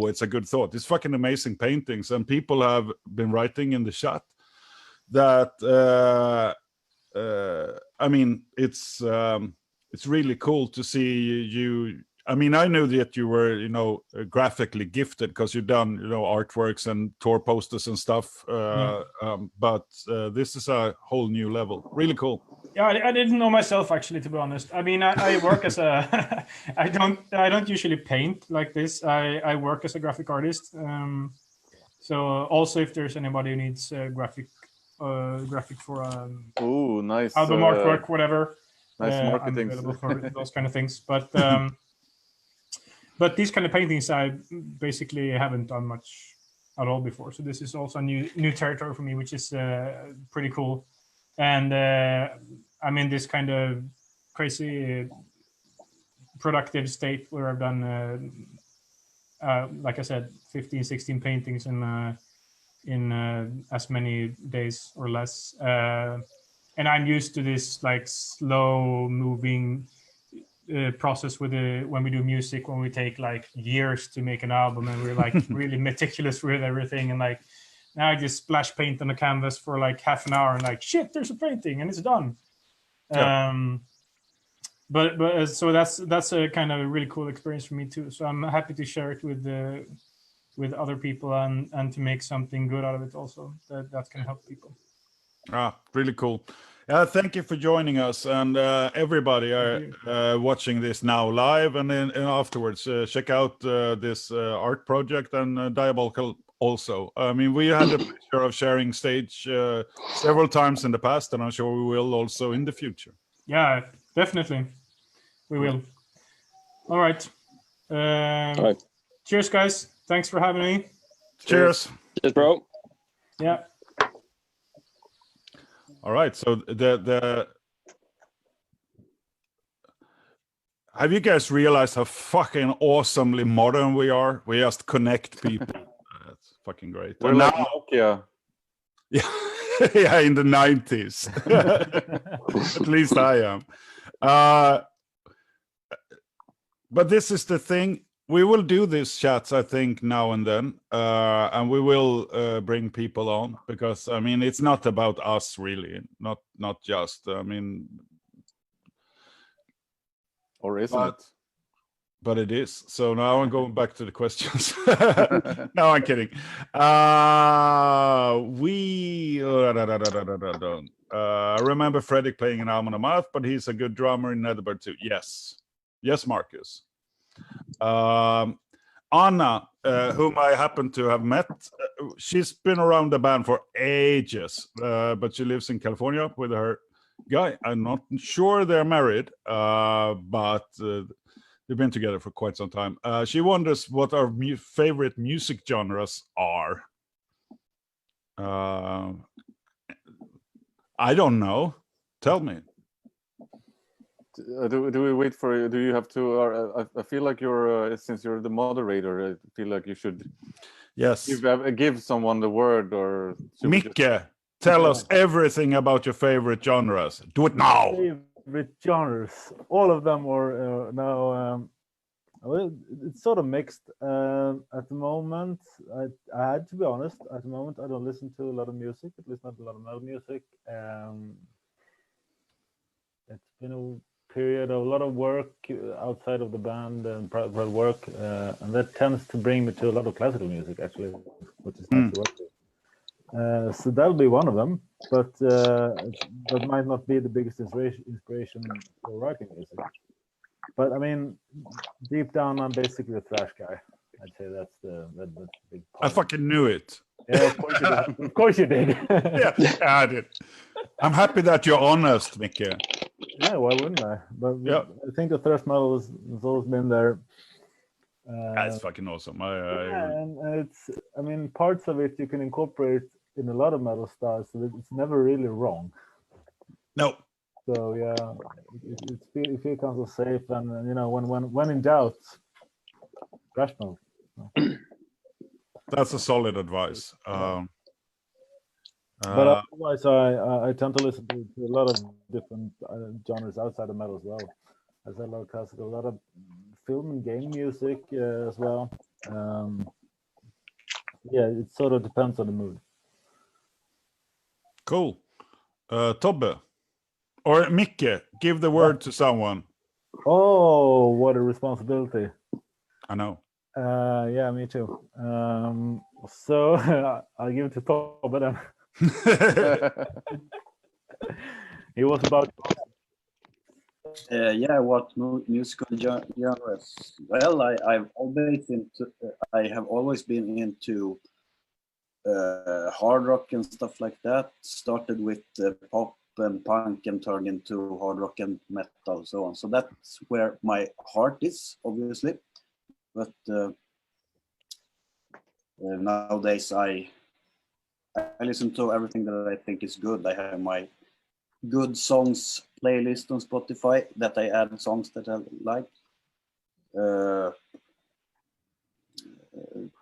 it's a good thought. It's fucking amazing paintings, and people have been writing in the chat that I mean, it's really cool to see you. I mean, I knew that you were, graphically gifted because you've done, artworks and tour posters and stuff. But this is a whole new level. Really cool. Yeah, I didn't know myself, actually, to be honest. I mean, I work as a I don't usually paint like this. I work as a graphic artist. So also, if there's anybody who needs graphic for Nice album artwork, whatever. Nice marketing. I'm available for those kind of things. But these kind of paintings I basically haven't done much at all before. So this is also new territory for me, which is pretty cool. And I'm in this kind of crazy productive state where I've done, like I said, 15, 16 paintings in as many days or less. And I'm used to this like slow moving process when we do music, when we take like years to make an album, and we're like really meticulous with everything, and like now I just splash paint on the canvas for like half an hour and like shit, there's a painting and it's done. Yeah. But so that's a kind of a really cool experience for me too. So I'm happy to share it with other people and to make something good out of it also that can help people. Really cool. Thank you for joining us, and everybody watching this now live and afterwards. Check out this art project and Diabolical also. I mean, we had the pleasure of sharing stage several times in the past, and I'm sure we will also in the future. Yeah, definitely. We will. All right. All right. Cheers, guys. Thanks for having me. Cheers. Cheers, bro. Yeah. All right. So have you guys realized how fucking awesomely modern we are? We just connect people. That's fucking great. We're And like now, Nokia. yeah, yeah, in the 90s. At least I am. But this is the thing. We will do these chats, I think, now and then, and we will bring people on because I mean it's not about us really, not just. I mean, Or isn't it? but it is. So now I'm going back to the questions. No, I'm kidding. I remember Fredrik playing an album a month, but he's a good drummer in Netherbird too. Yes, Marcus. Anna, whom I happen to have met, she's been around the band for ages, but she lives in California with her guy. I'm not sure they're married, but they've been together for quite some time. She wonders what our favorite music genres are. I don't know. Tell me. Do we wait for you? Do you have to? I feel like you're since you're the moderator. I feel like you should. Yes. Give someone the word, or Micke, tell us everything about your favorite genres. Do it now. Favorite genres, all of them are now. Well, it's sort of mixed. At the moment, I had to be honest. At the moment, I don't listen to a lot of music. At least not a lot of metal music. It's been a period of a lot of work outside of the band and private work, and that tends to bring me to a lot of classical music actually, which is nice to work with. So that'll be one of them, but that might not be the biggest inspiration for writing music. But I mean, deep down, I'm basically a thrash guy. I'd say that's the big part. I fucking knew it. Yeah, of course you did. Of course you did. Yeah, I did. I'm happy that you're honest, Micke. Yeah, why wouldn't I? But Yeah. I think the thrash metal has always been there. That's fucking awesome. Yeah, and it's, I mean, parts of it you can incorporate in a lot of metal styles, so it's never really wrong. No. So yeah, it feels kind of safe, and you know, when in doubt, thrash metal. That's a solid advice. But otherwise, I tend to listen to a lot of different genres outside of metal as well. I said a lot of classical, a lot of film and game music as well. Yeah, it sort of depends on the mood. Cool. Tobbe. Or Micke, give the word to someone. Oh, what a responsibility. I know. Yeah, me too. So I'll give it to Tobbe then. It was about yeah, what musical genres? Well, I have always been into hard rock and stuff like that. Started with pop and punk and turned into hard rock and metal, so on. So that's where my heart is, obviously. But nowadays I listen to everything that I think is good. I have my good songs playlist on Spotify that I add songs that I like.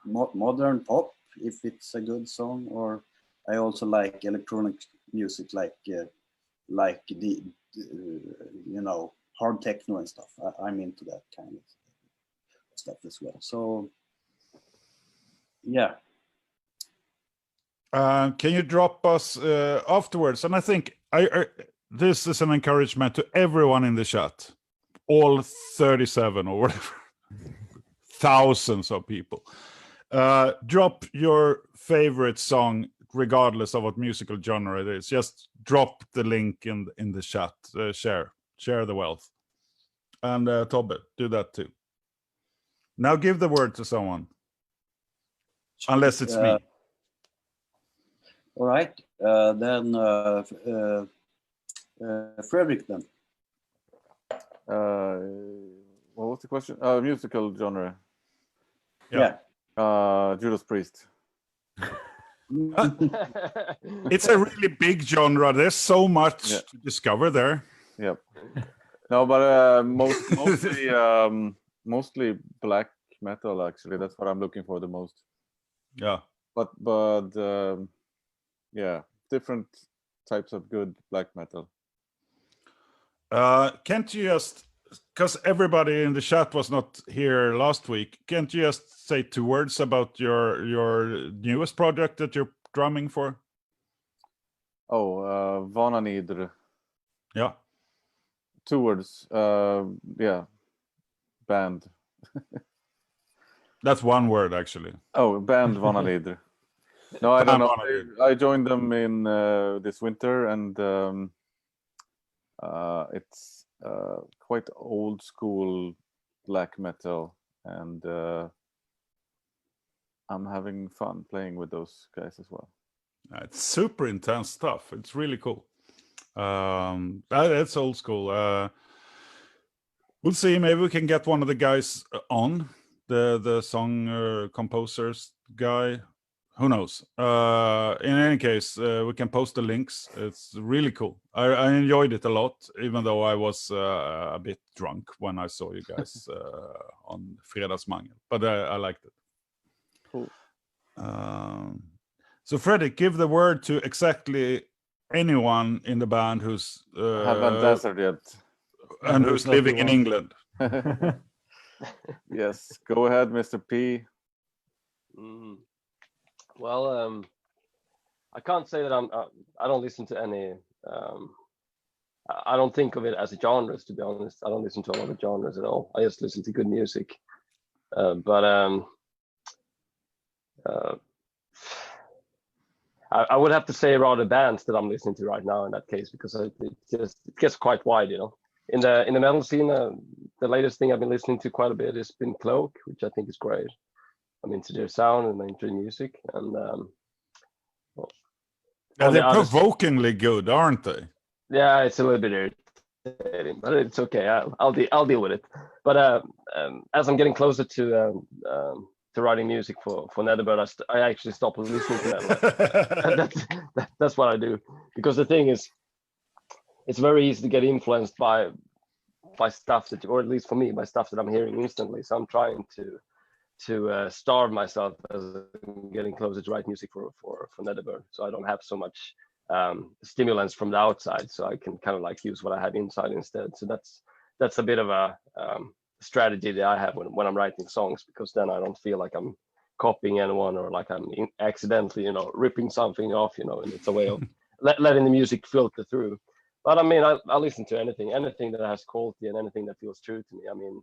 Modern pop, if it's a good song, or I also like electronic music, like the you know, hard techno and stuff. I'm into that kind of stuff as well. So yeah. Can you drop us afterwards? And I think this is an encouragement to everyone in the chat, all 37 or whatever, thousands of people. Drop your favorite song, regardless of what musical genre it is. Just drop the link in the chat. Share the wealth. And Tobbe, do that too. Now give the word to someone, unless it's me. All right, then Fredrik then. What was the question? Musical genre. Yeah. Judas Priest. It's a really big genre. There's so much to discover there. Yep. No, but mostly black metal. Actually, that's what I'm looking for the most. Yeah. But yeah, different types of good black metal. Can't you just, because everybody in the chat was not here last week, can't you just say 2 words about your newest project that you're drumming for? Oh, Vananidr. Yeah. 2 words. Yeah, band. That's 1 word, actually. Oh, band Vananidr. No, I don't Band know. Vananidr. I joined them in this winter, and it's quite old school black metal, and I'm having fun playing with those guys as well. It's super intense stuff. It's really cool. It's old school. We'll see. Maybe we can get one of the guys on, the song composers guy. Who knows? In any case, we can post the links. It's really cool. I enjoyed it a lot, even though I was a bit drunk when I saw you guys on Fredagsmangel. But I liked it. Cool. So, Fredrik, give the word to exactly anyone in the band who's Haven't answered yet. and who's living in England. Yes, go ahead, Mr. P. Well, I can't say that I don't listen to any. I don't think of it as genres, to be honest. I don't listen to a lot of genres at all. I just listen to good music. I would have to say rather bands that I'm listening to right now in that case, because it gets quite wide, you know. In the metal scene, the latest thing I've been listening to quite a bit has been Cloak, which I think is great. I'm into their sound and I'm into their music, and they're provokingly good, aren't they? Yeah, it's a little bit irritating, but it's okay. I'll deal with it. But as I'm getting closer to writing music for Netherbird, I actually stop listening to metal. That's what I do, because the thing is, it's very easy to get influenced by stuff that, or at least for me, by stuff that I'm hearing instantly. So I'm trying to starve myself as I'm getting closer to write music for Netherbird, so I don't have so much stimulants from the outside, so I can kind of like use what I have inside instead. So that's a bit of a strategy that I have when I'm writing songs, because then I don't feel like I'm copying anyone or like I'm accidentally, you know, ripping something off, you know, and it's a way of letting the music filter through. But I mean, I listen to anything that has quality and anything that feels true to me. I mean,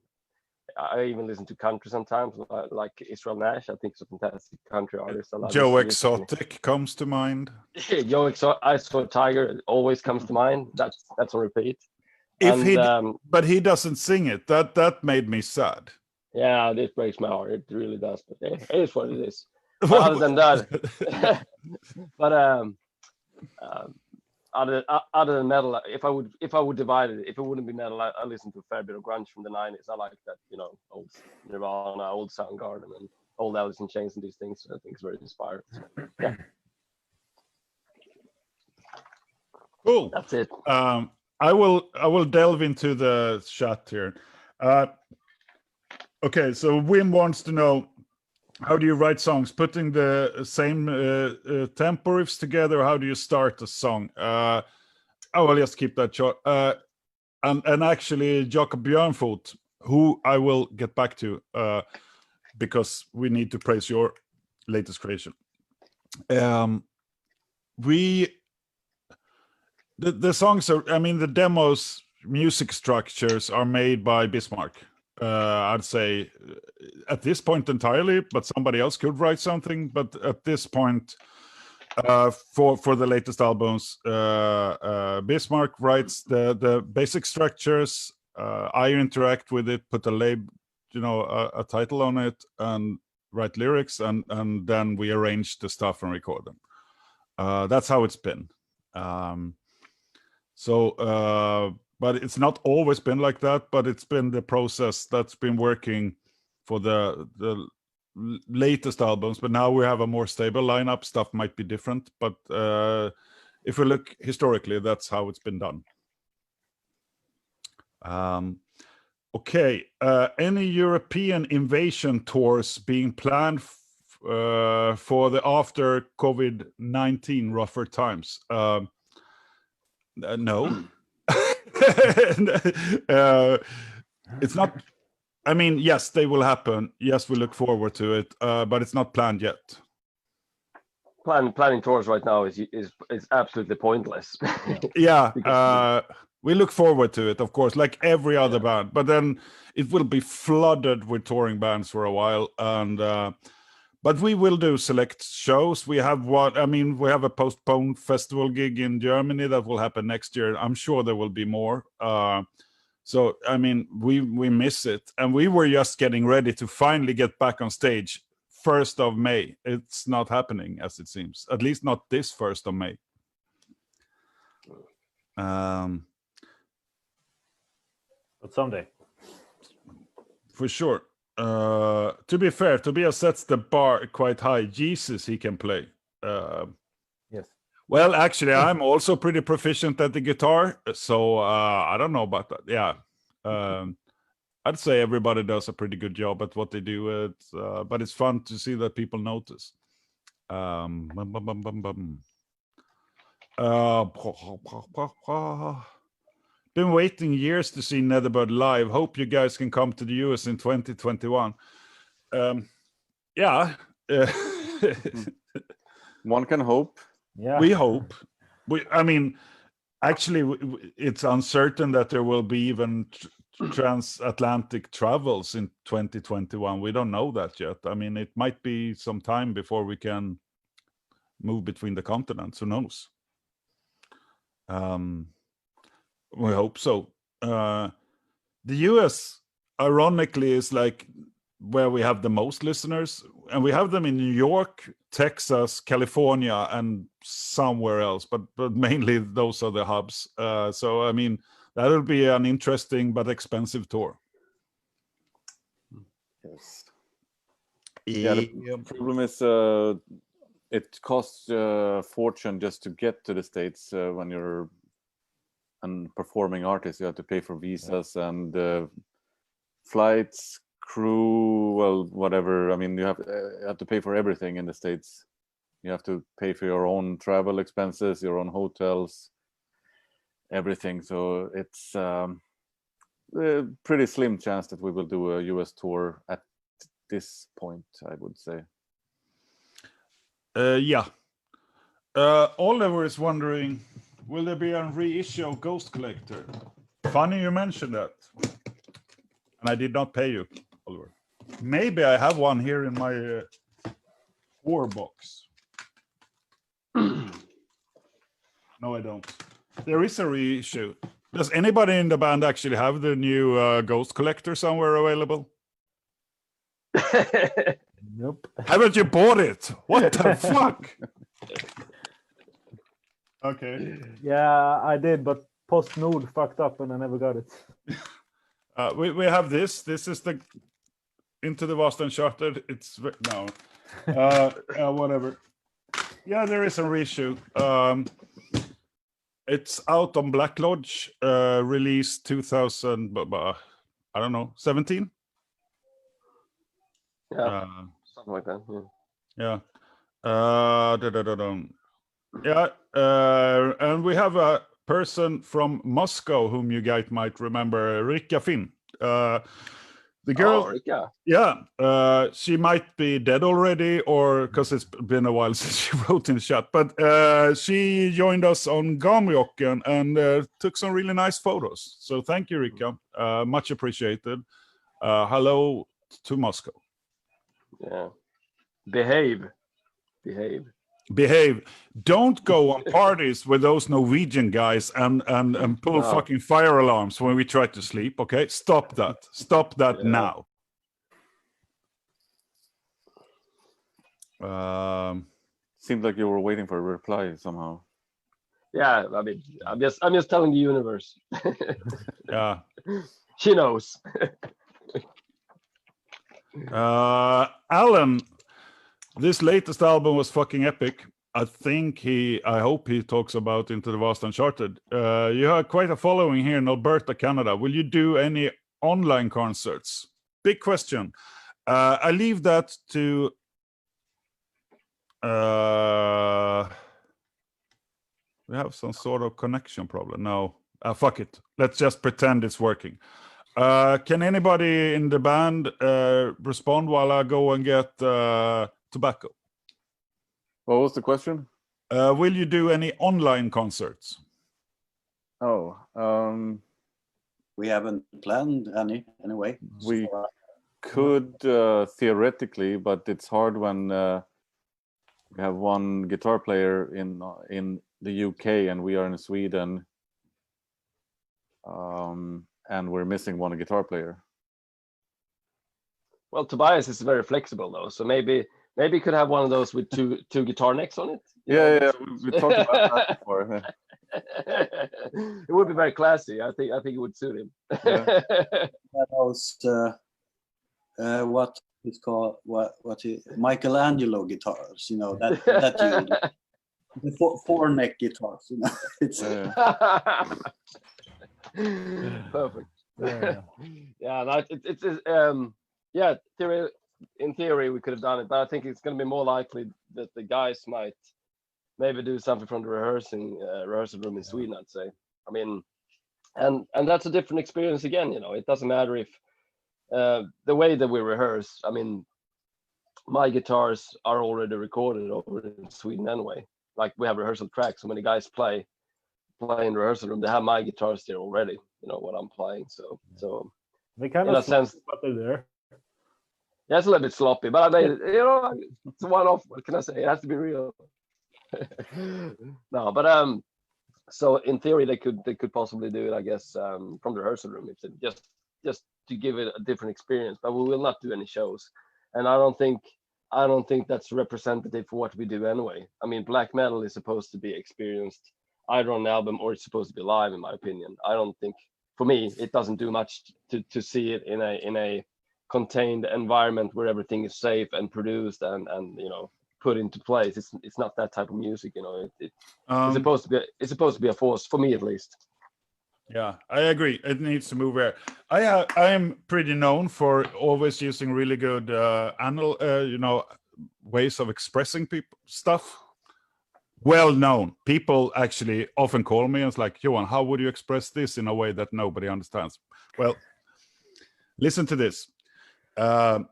I even listen to country sometimes, like Israel Nash. I think he's a fantastic country artist. Joe Exotic comes to mind. Joe Exotic, I Saw Tiger always comes to mind. That's on repeat. But he doesn't sing it. That made me sad. Yeah, this breaks my heart. It really does. But it is what it is. But other than that, other than metal, if I would divide it, if it wouldn't be metal, I listen to a fair bit of grunge from the 90s. I like that, you know, old Nirvana, old Soundgarden, and old Alice in Chains and these things. I think it's very inspiring. Yeah. Cool. That's it. I will delve into the chat here. Okay, so Wim wants to know, how do you write songs? Putting the same tempo riffs together? How do you start a song? I will just keep that short. And actually, Jakob Björnfot, who I will get back to, because we need to praise your latest creation. The songs are, I mean, the demos, music structures are made by Bismarck. I'd say at this point entirely, but somebody else could write something. But at this point, for the latest albums, Bismarck writes the basic structures. I interact with it, put a label, you know, a title on it, and write lyrics, and then we arrange the stuff and record them. That's how it's been. But it's not always been like that, but it's been the process that's been working for the latest albums. But now we have a more stable lineup. Stuff might be different, but if we look historically, that's how it's been done. Okay. Any European invasion tours being planned for the after COVID-19 rougher times? No. It's not. I mean, yes, they will happen. Yes, we look forward to it, but it's not planned yet. Planning tours right now is absolutely pointless. Yeah, we look forward to it, of course, like every other band. But then it will be flooded with touring bands for a while, and but we will do select shows. We have we have a postponed festival gig in Germany that will happen next year. I'm sure there will be more. So I mean, we miss it, and we were just getting ready to finally get back on stage. 1st of May. It's not happening as it seems. At least not this 1st of May. But someday. For sure. To be fair, Tobias sets the bar quite high. Jesus, he can play. Yes. Well, actually, I'm also pretty proficient at the guitar. So I don't know about that. Yeah. I'd say everybody does a pretty good job at what they do. But it's fun to see that people notice. Been waiting years to see Netherbird live. Hope you guys can come to the US in 2021. Yeah. One can hope. Yeah. We hope. I mean, actually, it's uncertain that there will be even transatlantic travels in 2021. We don't know that yet. I mean, it might be some time before we can move between the continents. Who knows? We hope so. The US, ironically, is like where we have the most listeners, and we have them in New York, Texas, California, and somewhere else, but mainly those are the hubs. So I mean, that'll be an interesting but expensive tour. Yes. Yeah, the problem is it costs a fortune just to get to the States when you're a performing artist. You have to pay for visas and flights, crew, well, whatever. I mean, you have to pay for everything in the States. You have to pay for your own travel expenses, your own hotels, everything. So it's a pretty slim chance that we will do a US tour at this point, I would say. Yeah. Oliver is wondering, will there be a reissue of Ghost Collector? Funny you mentioned that. And I did not pay you, Oliver. Maybe I have one here in my war box. No, I don't. There is a reissue. Does anybody in the band actually have the new Ghost Collector somewhere available? Nope. Haven't you bought it? What the fuck? Okay. Yeah, I did, but PostNord fucked up and I never got it. We have this. This is the Into the Vast Uncharted. It's no, whatever. Yeah, there is a reissue. It's out on Black Lodge. Release 2000. I don't know, 17. Yeah, something like that. Yeah. Yeah. And we have a person from Moscow whom you guys might remember, RIKET Finn. The girl, yeah, she might be dead already, or because it's been a while since she wrote in chat. But she joined us on Gamjokken and took some really nice photos. So thank you, RIKET. Much appreciated. Hello to Moscow. Yeah. Behave. Don't go on parties with those Norwegian guys and pull fucking fire alarms when we try to sleep. Okay, stop that now. Seemed like you were waiting for a reply somehow. Yeah, I mean, I'm just telling the universe. Yeah, she knows. Alan, this latest album was fucking epic. I hope he talks about Into the Vast Uncharted. You have quite a following here in Alberta, Canada. Will you do any online concerts? Big question. I leave that to we have some sort of connection problem. No, fuck it. Let's just pretend it's working. Can anybody in the band respond while I go and get tobacco? What was the question? Will you do any online concerts? Oh, We haven't planned any anyway. we So, could theoretically, but it's hard when we have one guitar player in the UK and we are in Sweden, and we're missing one guitar player. Well, Tobias is very flexible though, so maybe you could have one of those with two guitar necks on it. You know, Yeah, we talked about that before. It would be very classy. I think it would suit him. Yeah. that was what it's called, Michelangelo guitars, you know, that the four neck guitars, you know. It's Perfect. Yeah. Yeah, no, in theory we could have done it, but I think it's going to be more likely that the guys might maybe do something from the rehearsal room in Sweden, I'd say. I mean, and that's a different experience again, you know. It doesn't matter if the way that we rehearse, I mean, my guitars are already recorded over in Sweden anyway. Like, we have rehearsal tracks, so when the guys play in the rehearsal room, they have my guitars there already, you know, what I'm playing. So They kind in of a sense, but they're there. yeah, it's a little bit sloppy, but I made it, you know, it's a one-off. What can I say? It has to be real. No, but so in theory they could possibly do it, I guess, from the rehearsal room, if they just to give it a different experience. But we will not do any shows, and I don't think that's representative for what we do anyway. I mean, black metal is supposed to be experienced either on an album or it's supposed to be live, in my opinion. I don't think, for me, it doesn't do much to see it in a contained environment where everything is safe and produced and you know, put into place. It's not that type of music, you know. It's supposed to be a force, for me at least. Yeah, I agree. It needs to move there. I am pretty known for always using really good ways of expressing stuff. Well known. People actually often call me and it's like, Johan, how would you express this in a way that nobody understands? Well, listen to this. For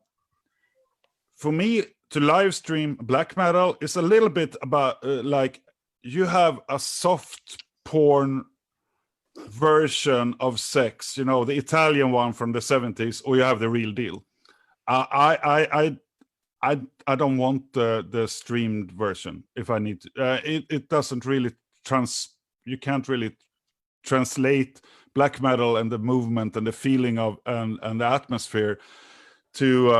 me, to live stream black metal is a little bit about like you have a soft porn version of sex, you know, the Italian one from the 70s, or you have the real deal. I don't want the streamed version if I need to. It doesn't really you can't really translate black metal and the movement and the feeling of and the atmosphere to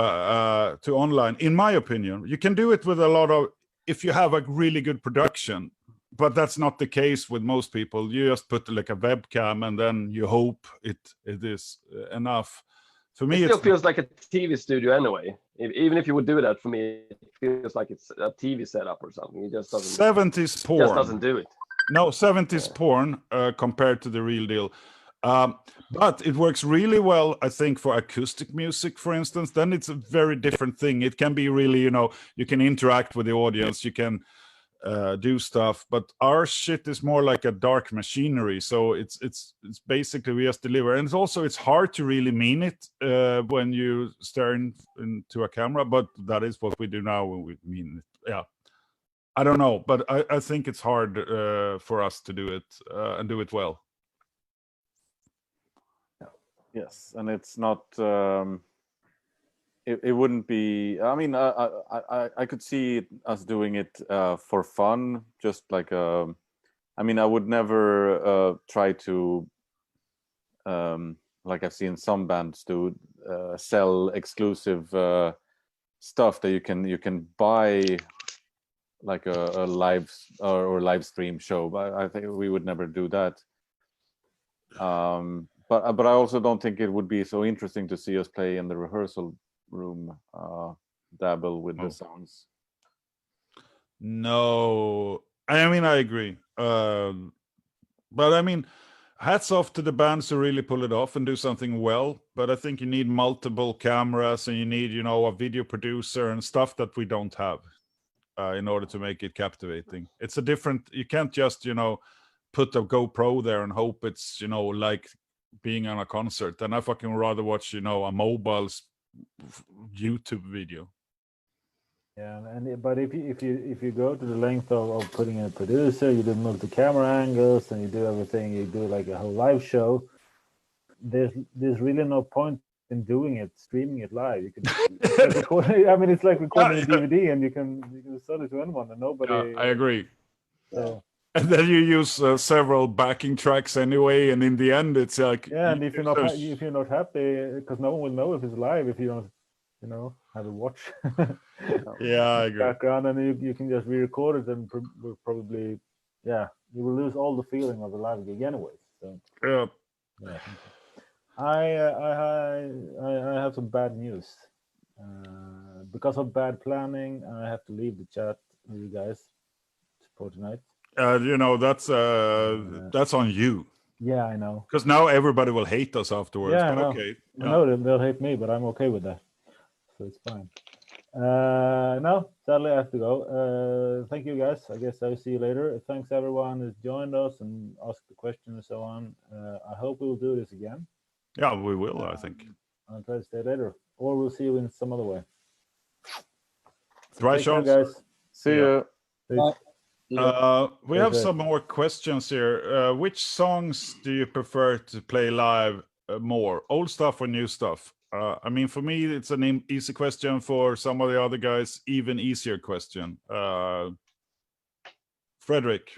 online, in my opinion. You can do it with a lot of, if you have a really good production, but that's not the case with most people. You just put like a webcam and then you hope it is enough. For me, it still feels like a TV studio anyway. Even if you would do that, for me, it feels like it's a TV setup or something. It just doesn't. 70s porn. Just doesn't do it. No, 70s porn compared to the real deal. But it works really well, I think, for acoustic music, for instance. Then it's a very different thing. It can be really, you know, you can interact with the audience, you can do stuff. But our shit is more like a dark machinery. So it's basically we just deliver. And it's hard to really mean it when you stare into a camera. But that is what we do now when we mean it. Yeah. I don't know, but I think it's hard for us to do it and do it well. Yes, and it's not. It wouldn't be. I mean, I could see us doing it for fun, just like. I mean, I would never try to, like I've seen some bands do, sell exclusive stuff that you can buy, like a live or live stream show. But I think we would never do that. But I also don't think it would be so interesting to see us play in the rehearsal room, dabble with the sounds. No, I mean I agree. But I mean, hats off to the bands who really pull it off and do something well. But I think you need multiple cameras and you need, you know, a video producer and stuff that we don't have in order to make it captivating. It's a different. You can't just, you know, put a GoPro there and hope it's, you know, like being on a concert. And I fucking rather watch, you know, a mobile YouTube video. Yeah, but if you go to the length of putting in a producer, you do multi-camera angles, and you do everything, you do like a whole live show. There's really no point in doing it, streaming it live. You can, I mean, it's like recording a DVD, and you can sell it to anyone, and nobody. Yeah, I agree. So, and then you use several backing tracks anyway, and in the end, it's like and if you're not happy, because no one will know if it's live if you don't, you know, have a watch. Yeah, I agree. Background, and you can just re-record it, and probably, yeah, you will lose all the feeling of the live gig anyway. So yeah. I have some bad news. Because of bad planning, I have to leave the chat with you guys for tonight. You know, that's on you. Yeah, I know. Because now everybody will hate us afterwards. Yeah, I but know. Okay. I know they'll hate me, but I'm okay with that. So it's fine. No, sadly I have to go. Thank you guys. I guess I'll see you later. Thanks everyone who's joined us and asked the question and so on. I hope we'll do this again. Yeah, we will, I think. I'll try to stay later. Or we'll see you in some other way. Thrash on, guys. See you. We have some more questions here. Which songs do you prefer to play live more? Old stuff or new stuff? I mean, for me, it's an easy question. For some of the other guys, even easier question. Frederick.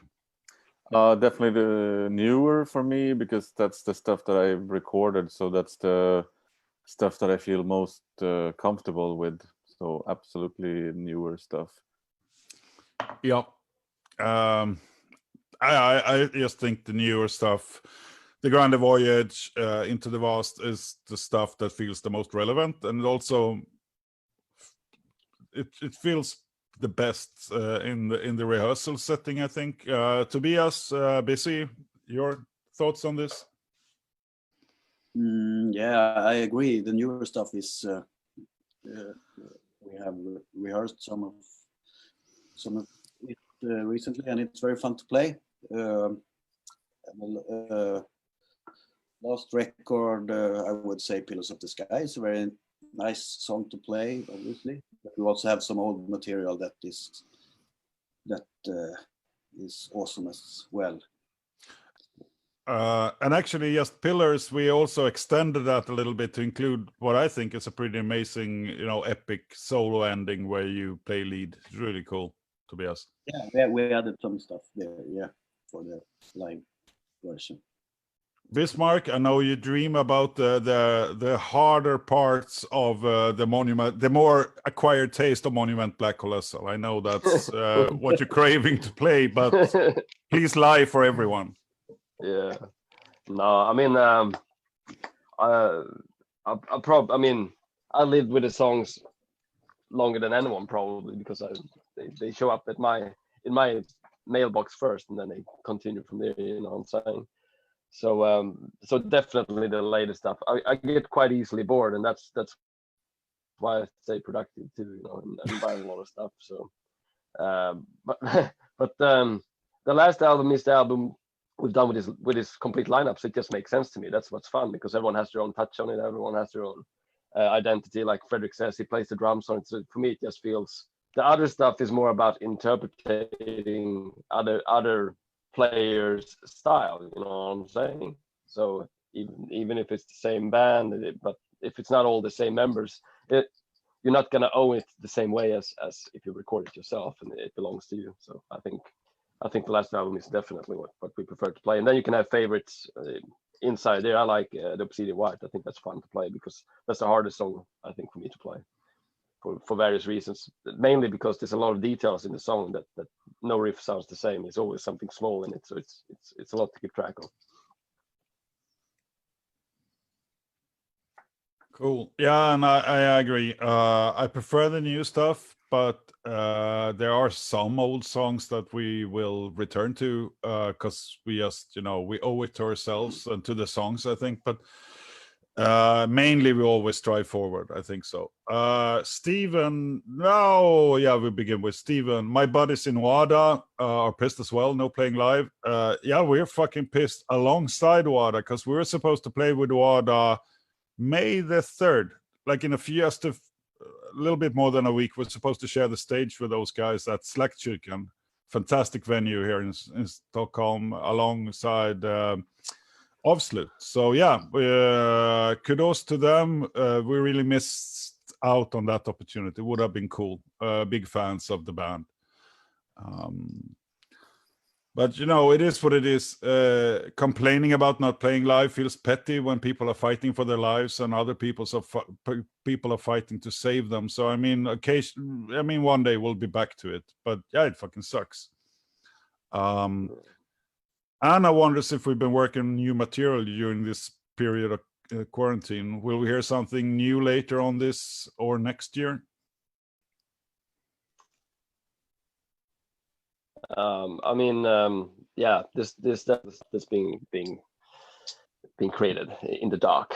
Definitely the newer for me, because that's the stuff that I've recorded. So that's the stuff that I feel most comfortable with. So absolutely newer stuff. Yeah. I just think the newer stuff, the Grande Voyage, Into the Vast, is the stuff that feels the most relevant, and also it feels the best in the rehearsal setting, I think. Tobias, Busy, your thoughts on this? Yeah, I agree. The newer stuff is we have rehearsed some of it recently, and it's very fun to play. Last record, I would say Pillars of the Sky is a very nice song to play, obviously. But we also have some old material that is awesome as well. And actually, just Pillars, we also extended that a little bit to include what I think is a pretty amazing, you know, epic solo ending where you play lead. It's really cool, Tobias. Yeah, we added some stuff there, yeah, for the live version. Bismarck, I know you dream about the harder parts of the Monument, the more acquired taste of Monument Black Colossal. I know that's what you're craving to play, but please lie for everyone. Yeah. No, I mean, I mean, I lived with the songs longer than anyone probably, because they show up in my mailbox first, and then they continue from there. You know what I'm saying? So definitely the latest stuff. I get quite easily bored, and that's why I stay productive too. You know, and buying a lot of stuff. So, but the last album is the album we've done with this complete lineup. So it just makes sense to me. That's what's fun, because everyone has their own touch on it. Everyone has their own identity. Like Frederick says, he plays the drums on it. So for me, it just feels. The other stuff is more about interpreting other players' style. You know what I'm saying? So even if it's the same band, but if it's not all the same members, you're not gonna own it the same way as if you record it yourself and it belongs to you. So I think the last album is definitely what we prefer to play. And then you can have favorites inside there. I like the Obsidian White. I think that's fun to play, because that's the hardest song I think for me to play. For various reasons, mainly because there's a lot of details in the song that no riff sounds the same. It's always something small in it, so it's a lot to keep track of. Cool. Yeah, and I agree. I prefer the new stuff, but there are some old songs that we will return to because we just, we owe it to ourselves and to the songs, I think. But mainly we always strive forward, I think so. Steven, we begin with Steven. My buddies in WADA are pissed as well, no playing live. We're fucking pissed alongside WADA because we were supposed to play with WADA May the 3rd, like in just a little bit more than a week. We're supposed to share the stage with those guys at Slagtkyrkan. Fantastic venue here in Stockholm alongside Avslut. So kudos to them. We really missed out on that opportunity. Would have been cool. Big fans of the band. But it is what it is. Complaining about not playing live feels petty when people are fighting for their lives and other people are fighting to save them. So one day we'll be back to it. But it fucking sucks. Anna wonders if we've been working on new material during this period of quarantine. Will we hear something new later on this or next year? This that's being created in the dark.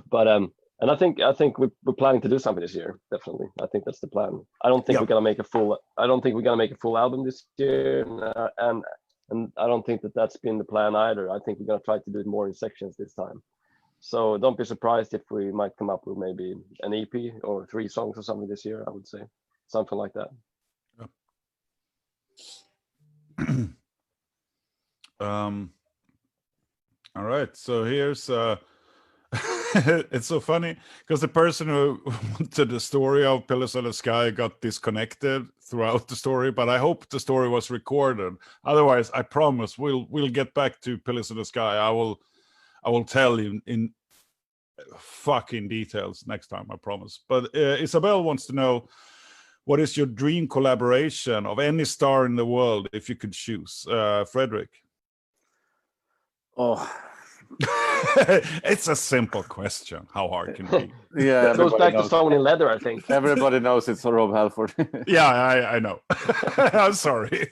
But and I think we're planning to do something this year. Definitely, I think that's the plan. I don't think we're gonna make a full album this year, and I don't think that's been the plan either. I think we're gonna try to do it more in sections this time. So don't be surprised if we might come up with maybe an EP or 3 songs or something this year. I would say something like that. All right, so here's it's so funny because the person who wanted the story of Pillars of the Sky got disconnected throughout the story, but I hope the story was recorded. Otherwise, I promise we'll get back to Pillars of the Sky. I will tell you in fucking details next time, I promise. But Isabel wants to know, what is your dream collaboration of any star in the world if you could choose? Fredrik? Oh, it's a simple question. How hard can it be? yeah, It goes back to someone in leather, I think. Everybody knows it's Rob Halford. Yeah, I know. I'm sorry.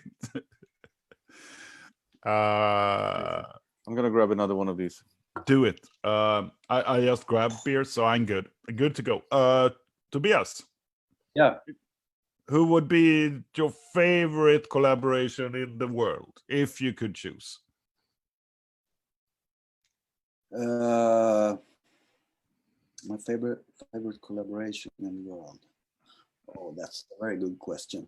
I'm gonna grab another one of these. Do it. I just grabbed beer, so I'm good. Good to go. Tobias. Yeah. Who would be your favorite collaboration in the world if you could choose? My favorite collaboration in the world. Oh, that's a very good question.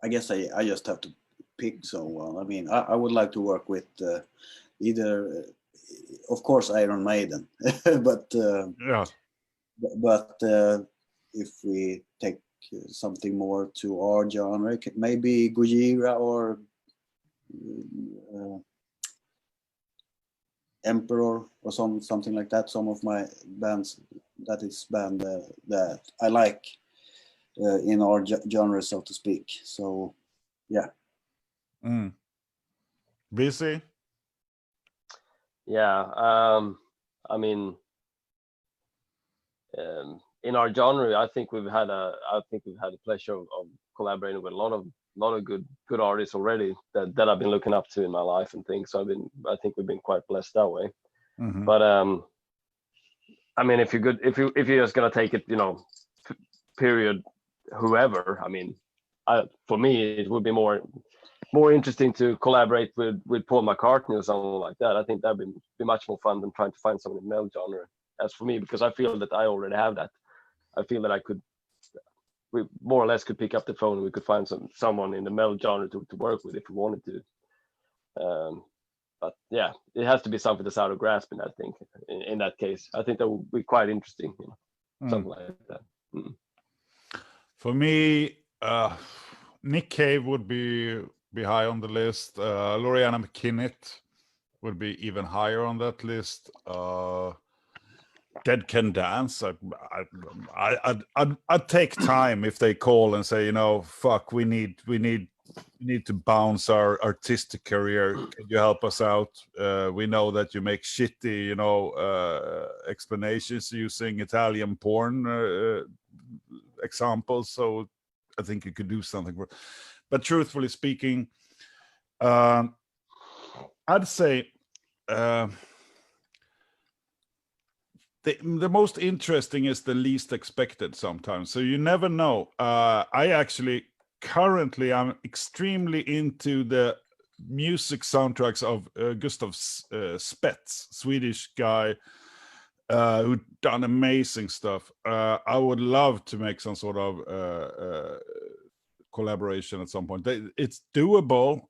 I guess I just have to pick someone. I mean, I would like to work with either, of course, Iron Maiden, but if we take something more to our genre, maybe Gojira or Emperor or something like that. Some of my bands, that I like in our genre, so to speak. So, yeah. Busy? Yeah, I mean, in our genre, I think we've had the pleasure of collaborating with a lot of good artists already that I've been looking up to in my life and things. So I think we've been quite blessed that way. Mm-hmm. But I mean, if you're just gonna take it, period, whoever. I mean, for me, it would be more interesting to collaborate with Paul McCartney or someone like that. I think that'd be much more fun than trying to find someone in the metal genre. As for me, because I feel that I already have that. I feel that we more or less could pick up the phone and we could find someone in the metal genre to work with if we wanted to. But yeah, it has to be something that's out of grasp in that case. I think that would be quite interesting, something like that. For me, Nick Cave would be high on the list. Loriana McKinnon would be even higher on that list. Dead Can Dance. I'd take time if they call and say, fuck, we need we need to bounce our artistic career. Can you help us out? We know that you make shitty, explanations using Italian porn examples. So I think you could do something. But truthfully speaking, I'd say the most interesting is the least expected sometimes. So you never know. Currently, I'm extremely into the music soundtracks of Gustav Spets, Swedish guy who done amazing stuff. I would love to make some sort of collaboration at some point. It's doable.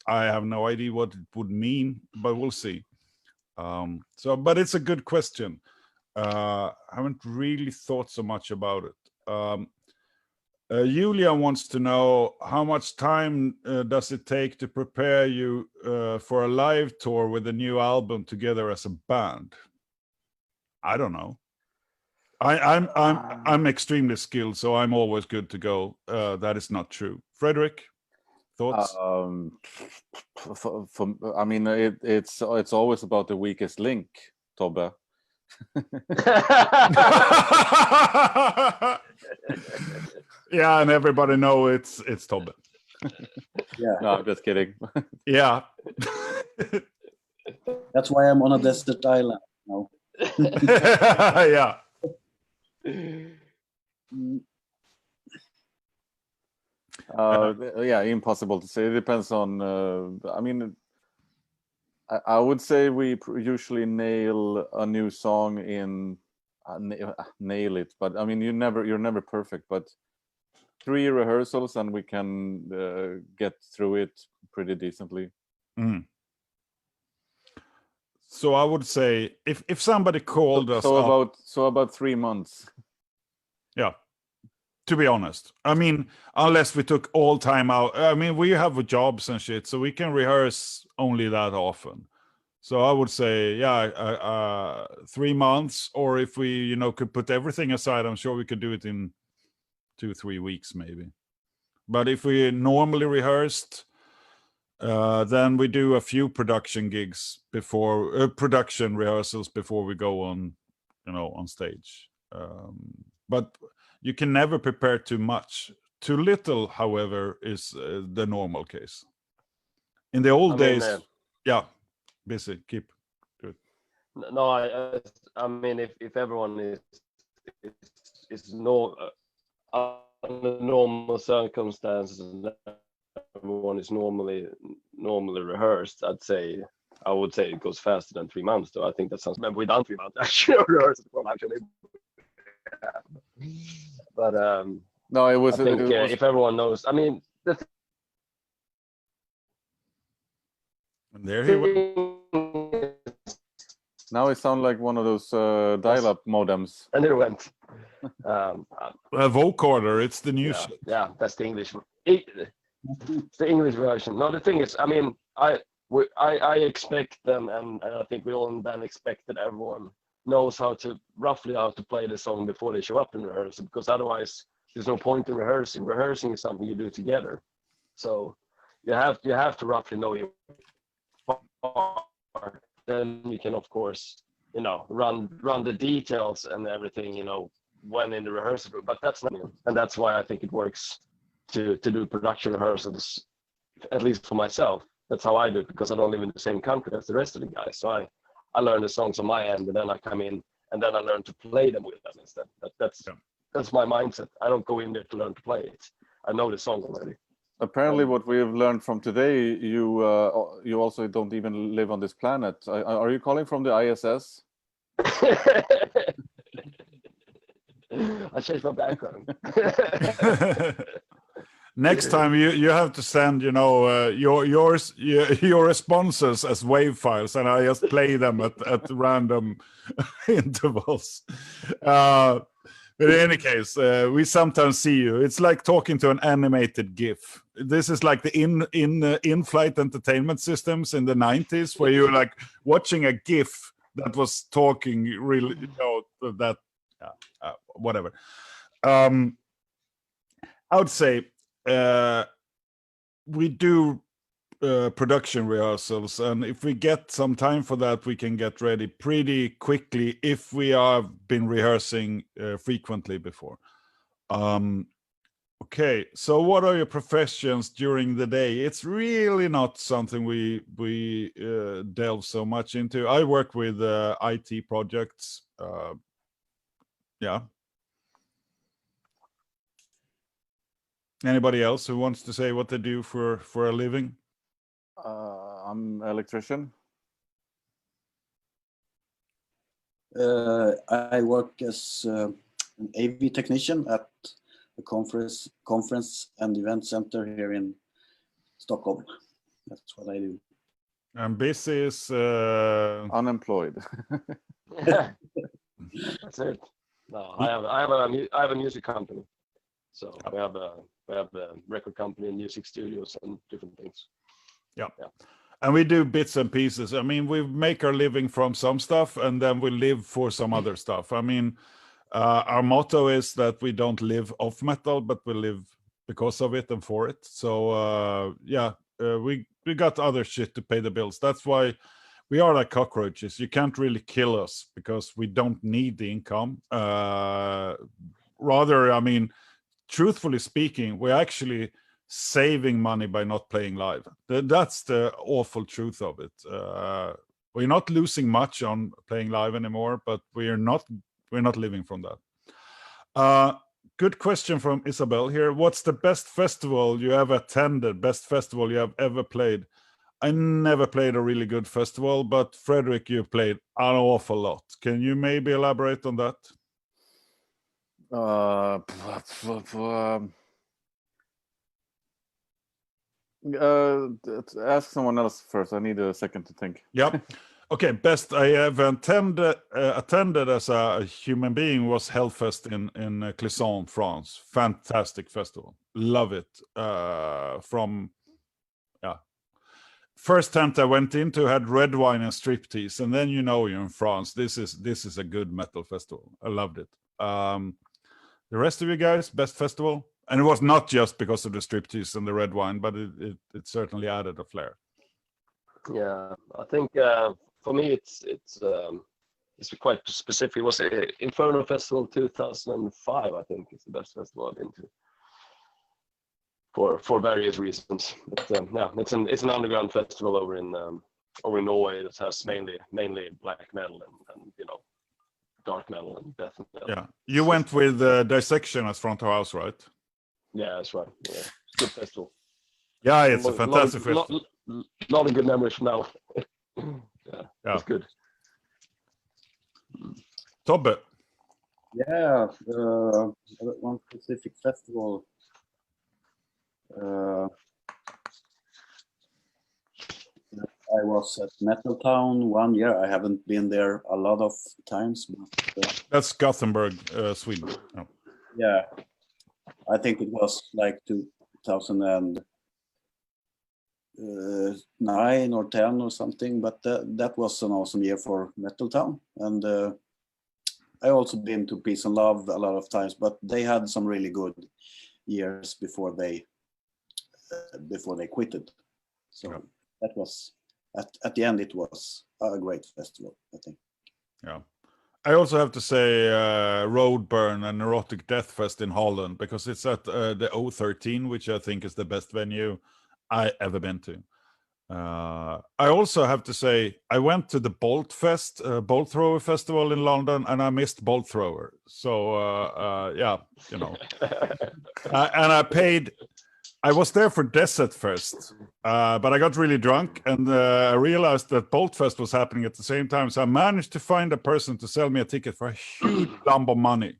I have no idea what it would mean, but we'll see. But it's a good question. I haven't really thought so much about it. Julia wants to know how much time does it take to prepare you for a live tour with a new album together as a band? I don't know. I'm extremely skilled, so I'm always good to go. That is not true. Frederick, thoughts? It's always about the weakest link, Tobbe. Yeah, and everybody know it's Tobbe. Yeah. No, I'm just kidding. Yeah. That's why I'm on a desert island now. Yeah. Yeah, impossible to say. It depends on. I would say we usually nail a new song in nail it, but I mean you're never perfect. But 3 rehearsals and we can get through it pretty decently. Mm. So I would say if somebody called us about 3 months. Yeah. To be honest, I mean, unless we took all time out. I mean, we have jobs and shit, so we can rehearse only that often. So I would say, 3 months, or if we, could put everything aside, I'm sure we could do it in 2-3 weeks, maybe. But if we normally rehearsed, then we do a few production gigs before production rehearsals before we go on, on stage. But you can never prepare too much. Too little, however, is the normal case. In the old days, busy. Keep good. No, I mean, if everyone is under normal circumstances, and everyone is normally rehearsed, I would say it goes faster than 3 months. Though I think that sounds. We've done 3 months actually rehearsed actually. But no, it was. I think if everyone knows, I mean, and there he went. Now it sounds like one of those dial-up modems. And it went. A vocoder, it's the new shit. Yeah, that's the English. It's the English version. No, the thing is, I mean, I expect them, and I think we all then expect that everyone knows roughly how to play the song before they show up in rehearsal, because otherwise there's no point in rehearsing. Rehearsing is something you do together, so you have to roughly know your part. Then you can, of course, run the details and everything, when in the rehearsal room. But that's not, and that's why I think it works to do production rehearsals, at least for myself. That's how I do it, because I don't live in the same country as the rest of the guys. So I learn the songs on my end, and then I come in, and then I learn to play them with them instead. That's my mindset. I don't go in there to learn to play it. I know the song already. Apparently, what we have learned from today, you also don't even live on this planet. Are you calling from the ISS? I changed my background. Next time you have to send your responses as wave files, and I just play them at random intervals. But in any case, we sometimes see you. It's like talking to an animated GIF. This is like the in-flight entertainment systems in the 90s, where you're like watching a GIF that was talking really, whatever. I would say we do production rehearsals, and if we get some time for that, we can get ready pretty quickly if we have been rehearsing frequently before. Okay, so what are your professions during the day? It's really not something we delve so much into. I work with IT projects. Yeah. Anybody else who wants to say what they do for a living? I'm an electrician. I work as an AV technician at a conference and event center here in Stockholm. That's what I do. And busy is Unemployed. Yeah, that's it. No, I have a music company, so we have a record company and music studios and different things. Yeah. Yeah. And we do bits and pieces. I mean, we make our living from some stuff, and then we live for some other stuff. I mean, our motto is that we don't live off metal, but we live because of it and for it. So we got other shit to pay the bills. That's why we are like cockroaches. You can't really kill us because we don't need the income. Rather, I mean, truthfully speaking, we're actually saving money by not playing live. That's the awful truth of it. We're not losing much on playing live anymore, but we're not living from that. Good question from Isabel here. What's the best festival you ever attended? Best festival you have ever played? I never played a really good festival, but Frederick, you played an awful lot. Can you maybe elaborate on that? Ask someone else first. I need a second to think. Yep. Okay, best I ever attended as a human being was Hellfest in Clisson, France. Fantastic festival. Love it. First tent I went into had red wine and striptease, and then you're in France. This is a good metal festival. I loved it. The rest of you guys, best festival? And it was not just because of the striptease and the red wine, but it certainly added a flair. Yeah, I think for me it's quite specific. It was Inferno Festival 2005. I think it's the best festival I've been to for various reasons. But yeah, it's an underground festival over in Norway that has mainly black metal and dark metal and death metal. Yeah, you went with Dissection as front of house, right? Yeah, that's right. Yeah, it's a good festival. Yeah, it's a fantastic festival. Lot of good memories from now. Yeah, it's good. Tobbe. Yeah, one specific festival. I was at Metal Town 1 year. I haven't been there a lot of times. But, that's Gothenburg, Sweden. Oh. Yeah, I think it was like 2009 or 10 or something. But that was an awesome year for Metal Town. And I also been to Peace and Love a lot of times. But they had some really good years before they quitted. So that was at the end it was a great festival, I think. Yeah, I also have to say Roadburn and Neurotic Death Fest in Holland, because it's at the O13, which I think is the best venue I ever been to. I also have to say I went to the Bolt Fest, Bolt Thrower Festival in London, and I missed Bolt Thrower. So yeah, and I paid. I was there for Desert Fest, but I got really drunk, and I realized that Bolt Fest was happening at the same time. So I managed to find a person to sell me a ticket for a huge lump of money.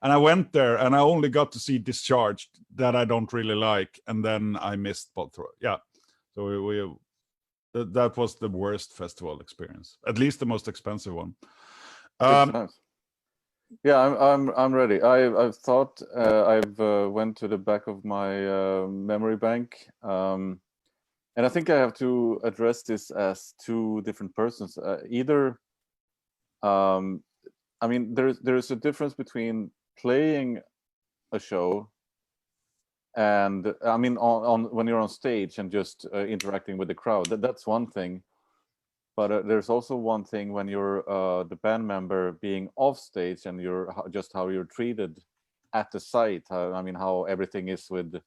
And I went there, and I only got to see Discharged, that I don't really like, and then I missed Bolt Thrower. Yeah, so that was the worst festival experience, at least the most expensive one. Yeah, I'm ready. I've thought I've went to the back of my memory bank, and I think I have to address this as two different persons. Either, I mean, there's a difference between playing a show And I mean, on when you're on stage and just interacting with the crowd, that's one thing. But there's also one thing when you're the band member being off stage and you're just how you're treated at the site. I mean, how everything is with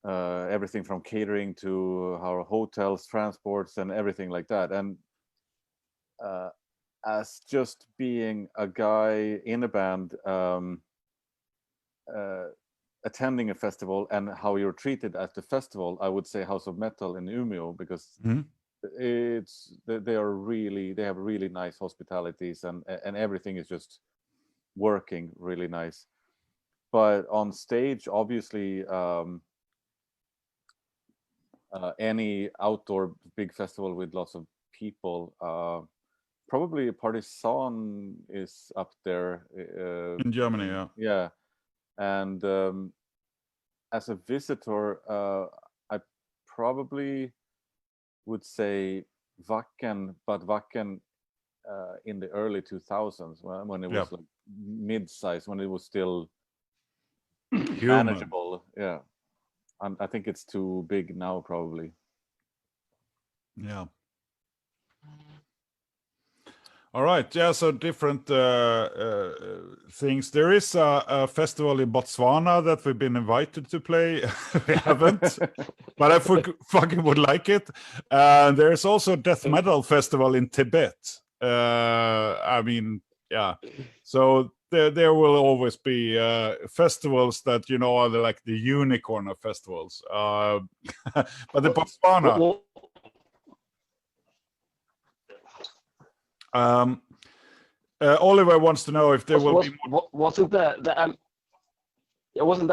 everything from catering to our hotels, transports, and everything like that. And as just being a guy in a band, attending a festival and how you're treated at the festival, I would say House of Metal in Umeå, because they have really nice hospitalities, and everything is just working really nice. But on stage, obviously, any outdoor big festival with lots of people, probably Partisan is up there in Germany. Yeah. And as a visitor, I probably would say Wacken, but Wacken in the early 2000s when it was like mid-size, when it was still manageable. Yeah, and I think it's too big now, probably. Yeah. All right, yeah, so different things. There is a festival in Botswana that we've been invited to play. We haven't, but I fucking would like it. There's also a death metal festival in Tibet. I mean, yeah. So there will always be festivals that, you know, are like the unicorn of festivals. But the Botswana... Oliver wants to know if there will be more... wasn't the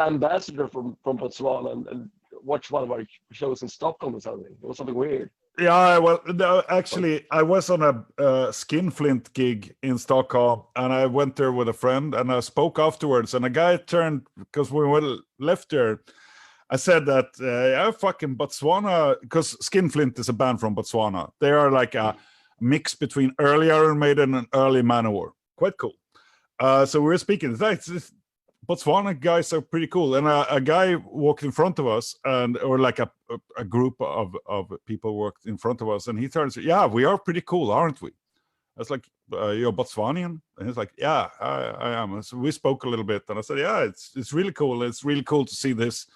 ambassador from Botswana and watched one of our shows in Stockholm or something? It was something weird. Yeah, well, no, actually, I was on a Skinflint gig in Stockholm, and I went there with a friend, and I spoke afterwards, and a guy turned, because we were left there, I said that, yeah, fucking Botswana, because Skinflint is a band from Botswana. They are like a mix between early Iron Maiden and early Manowar. Quite cool. So we were speaking. Botswana guys are pretty cool. And a guy walked in front of us, or like a group of people walked in front of us, and he turns, yeah, we are pretty cool, aren't we? I was like, you're Botswanian? And he's like, yeah, I am. So we spoke a little bit, and I said, yeah, it's really cool. It's really cool to see this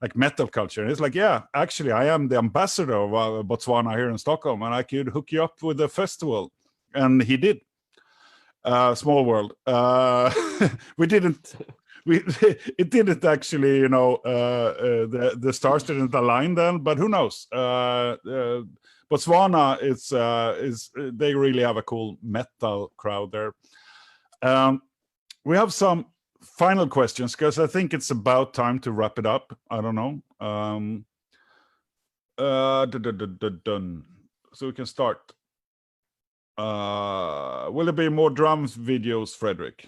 like metal culture. And it's like, yeah, actually, I am the ambassador of Botswana here in Stockholm, and I could hook you up with a festival. And he did. Small world. We didn't. It didn't actually, you know, the stars didn't align then, but who knows? Botswana is they really have a cool metal crowd there. We have some final questions, because I think it's about time to wrap it up. I don't know. So we can start. Will there be more drums videos, Frederick?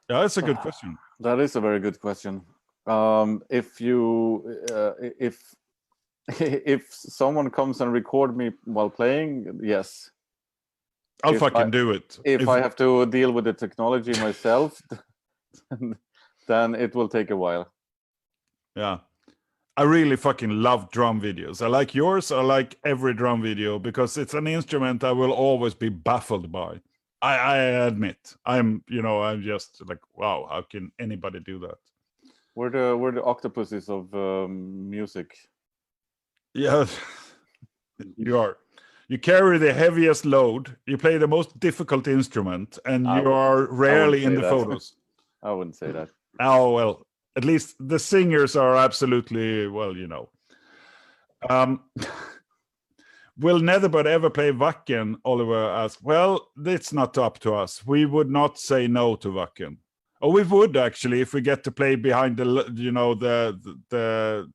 Yeah, that's a good question. That is a very good question. If someone comes and record me while playing, yes. I'll fucking do it. If I have to deal with the technology myself, then it will take a while. Yeah. I really fucking love drum videos. I like yours. I like every drum video, because it's an instrument I will always be baffled by. I admit. I'm just like, wow, how can anybody do that? We're the octopuses of music. Yeah. You are. You carry the heaviest load. You play the most difficult instrument, and you are rarely in the photos. I wouldn't say that. Oh, well, at least the singers are absolutely, well, you know. Will Netherbird ever play Wacken? Oliver asked. Well, it's not up to us. We would not say no to Wacken. Oh, we would actually, if we get to play behind the, you know, the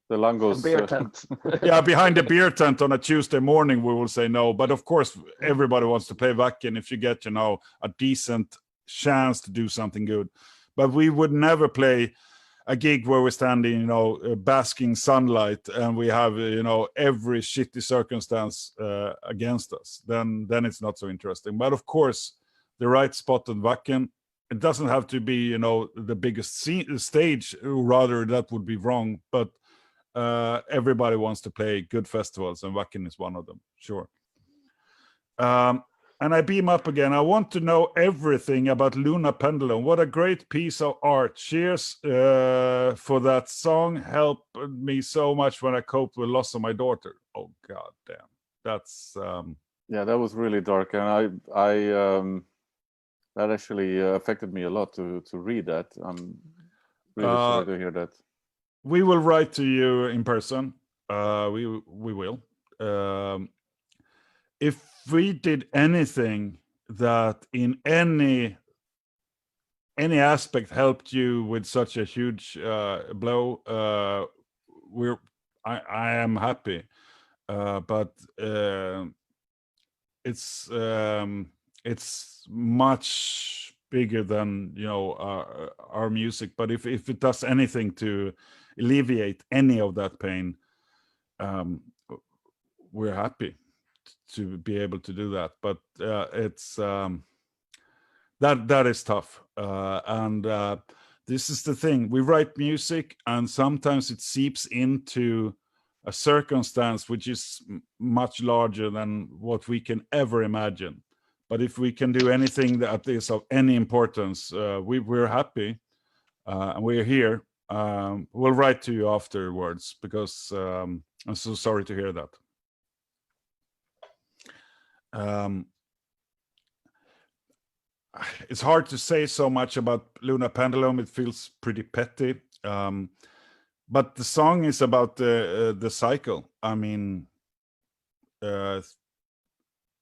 Langos beer tent. Yeah, behind the beer tent on a Tuesday morning, we will say no. But of course, everybody wants to play Wacken if you get, you know, a decent chance to do something good. But we would never play a gig where we're standing, you know, basking sunlight, and we have, you know, every shitty circumstance against us. Then it's not so interesting. But of course, the right spot at Wacken, it doesn't have to be, the biggest stage. Rather, that would be wrong. But everybody wants to play good festivals, and Wacken is one of them. Sure. And I beam up again. I want to know everything about Luna Pendulum. What a great piece of art. Cheers for that song. Helped me so much when I coped with loss of my daughter. Oh, God damn. That's... Yeah, that was really dark. And I that actually affected me a lot to read that. I'm really sorry to hear that. We will write to you in person. We will. If we did anything that in any aspect helped you with such a huge blow, I am happy. But it's much bigger than our music. But if it does anything to alleviate any of that pain, we're happy to be able to do that. But it's that is tough. And this is the thing: we write music, and sometimes it seeps into a circumstance which is much larger than what we can ever imagine. But if we can do anything that is of any importance, we're happy, and we're here. We'll write to you afterwards, because I'm so sorry to hear that. It's hard to say so much about Luna Pendulum. It feels pretty petty. But the song is about the cycle. I mean,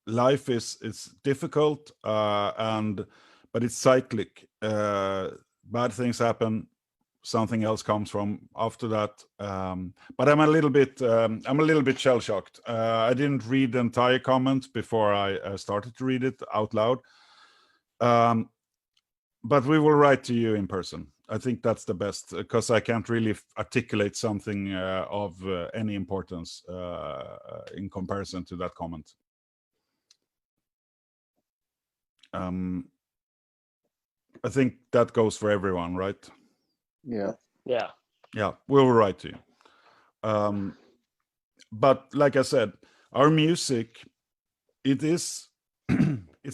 life is difficult, but it's cyclic. Bad things happen, something else comes from after that. But I'm a little bit shell shocked. I didn't read the entire comment before I started to read it out loud. But we will write to you in person. I think that's the best, because I can't really articulate something of any importance in comparison to that comment. I think that goes for everyone, right? Yeah. Yeah. Yeah, we will write to you. But like I said, our music, it's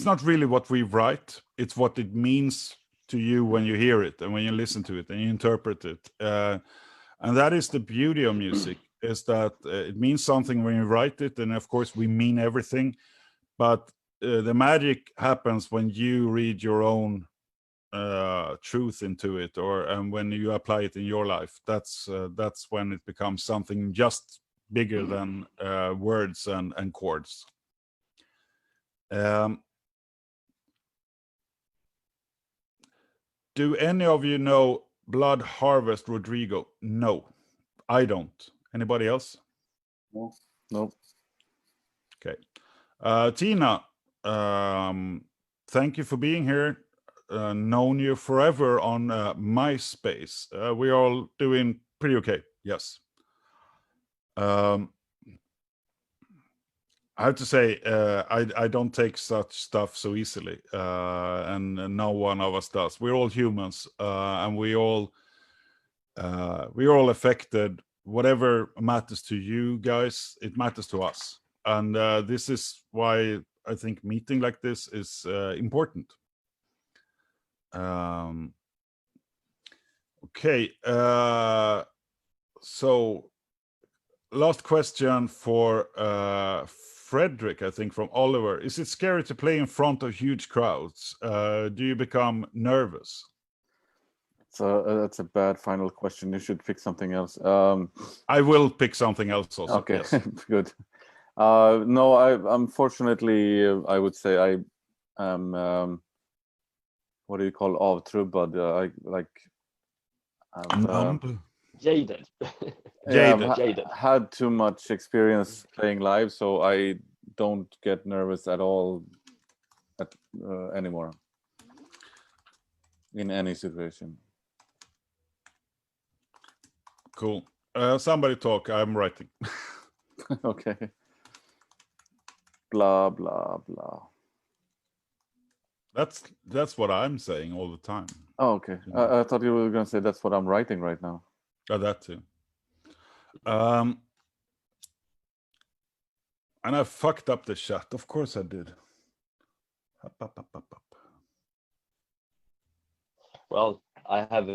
not really what we write. It's what it means to you when you hear it and when you listen to it and you interpret it. And that is the beauty of music, is that it means something when you write it. And of course, we mean everything. But the magic happens when you read your own truth into it, and when you apply it in your life. That's when it becomes something just bigger than words and chords. Do any of you know Blood Harvest Rodrigo? No, I don't. Anybody else? No. Okay. Tina, thank you for being here. Known you forever on MySpace. We're all doing pretty okay. Yes. I have to say, I don't take such stuff so easily, and no one of us does. We're all humans, and we're all affected. Whatever matters to you guys, it matters to us, and this is why I think meeting like this is important. Okay, so last question for Frederick, I think, from Oliver. Is it scary to play in front of huge crowds? Do you become nervous? So that's a bad final question. You should pick something else. I will pick something else also. Okay, yes. good. No, unfortunately, I would say I am, what do you call avtrubbad? Jaded. Yeah, Jaded. I've had too much experience playing live, so I don't get nervous at all anymore in any situation. Cool. Somebody talk. I'm writing. Okay. Blah, blah, blah. That's what I'm saying all the time. Oh, okay. I thought you were going to say that's what I'm writing right now. Oh, that too. And I fucked up the chat. Of course I did. Up. Well, I have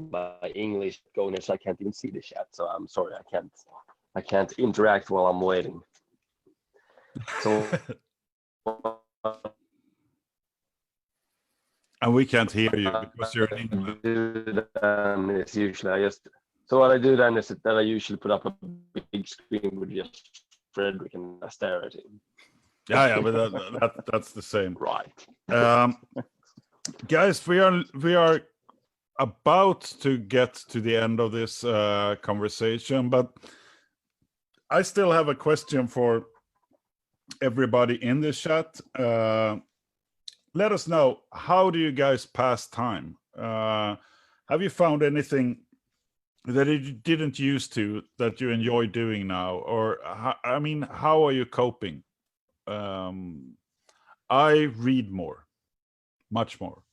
my English going, so I can't even see the chat. So I'm sorry, I can't interact while I'm waiting. So. And we can't hear you because you're in England. It's usually so what I do then is that I usually put up a big screen with just Frederick and I stare at him. Yeah, but that's the same. Right. Guys, we are about to get to the end of this conversation, but I still have a question for everybody in the chat. Let us know, how do you guys pass time? Have you found anything that you didn't used to that you enjoy doing now? Or, I mean, how are you coping? I read more, much more.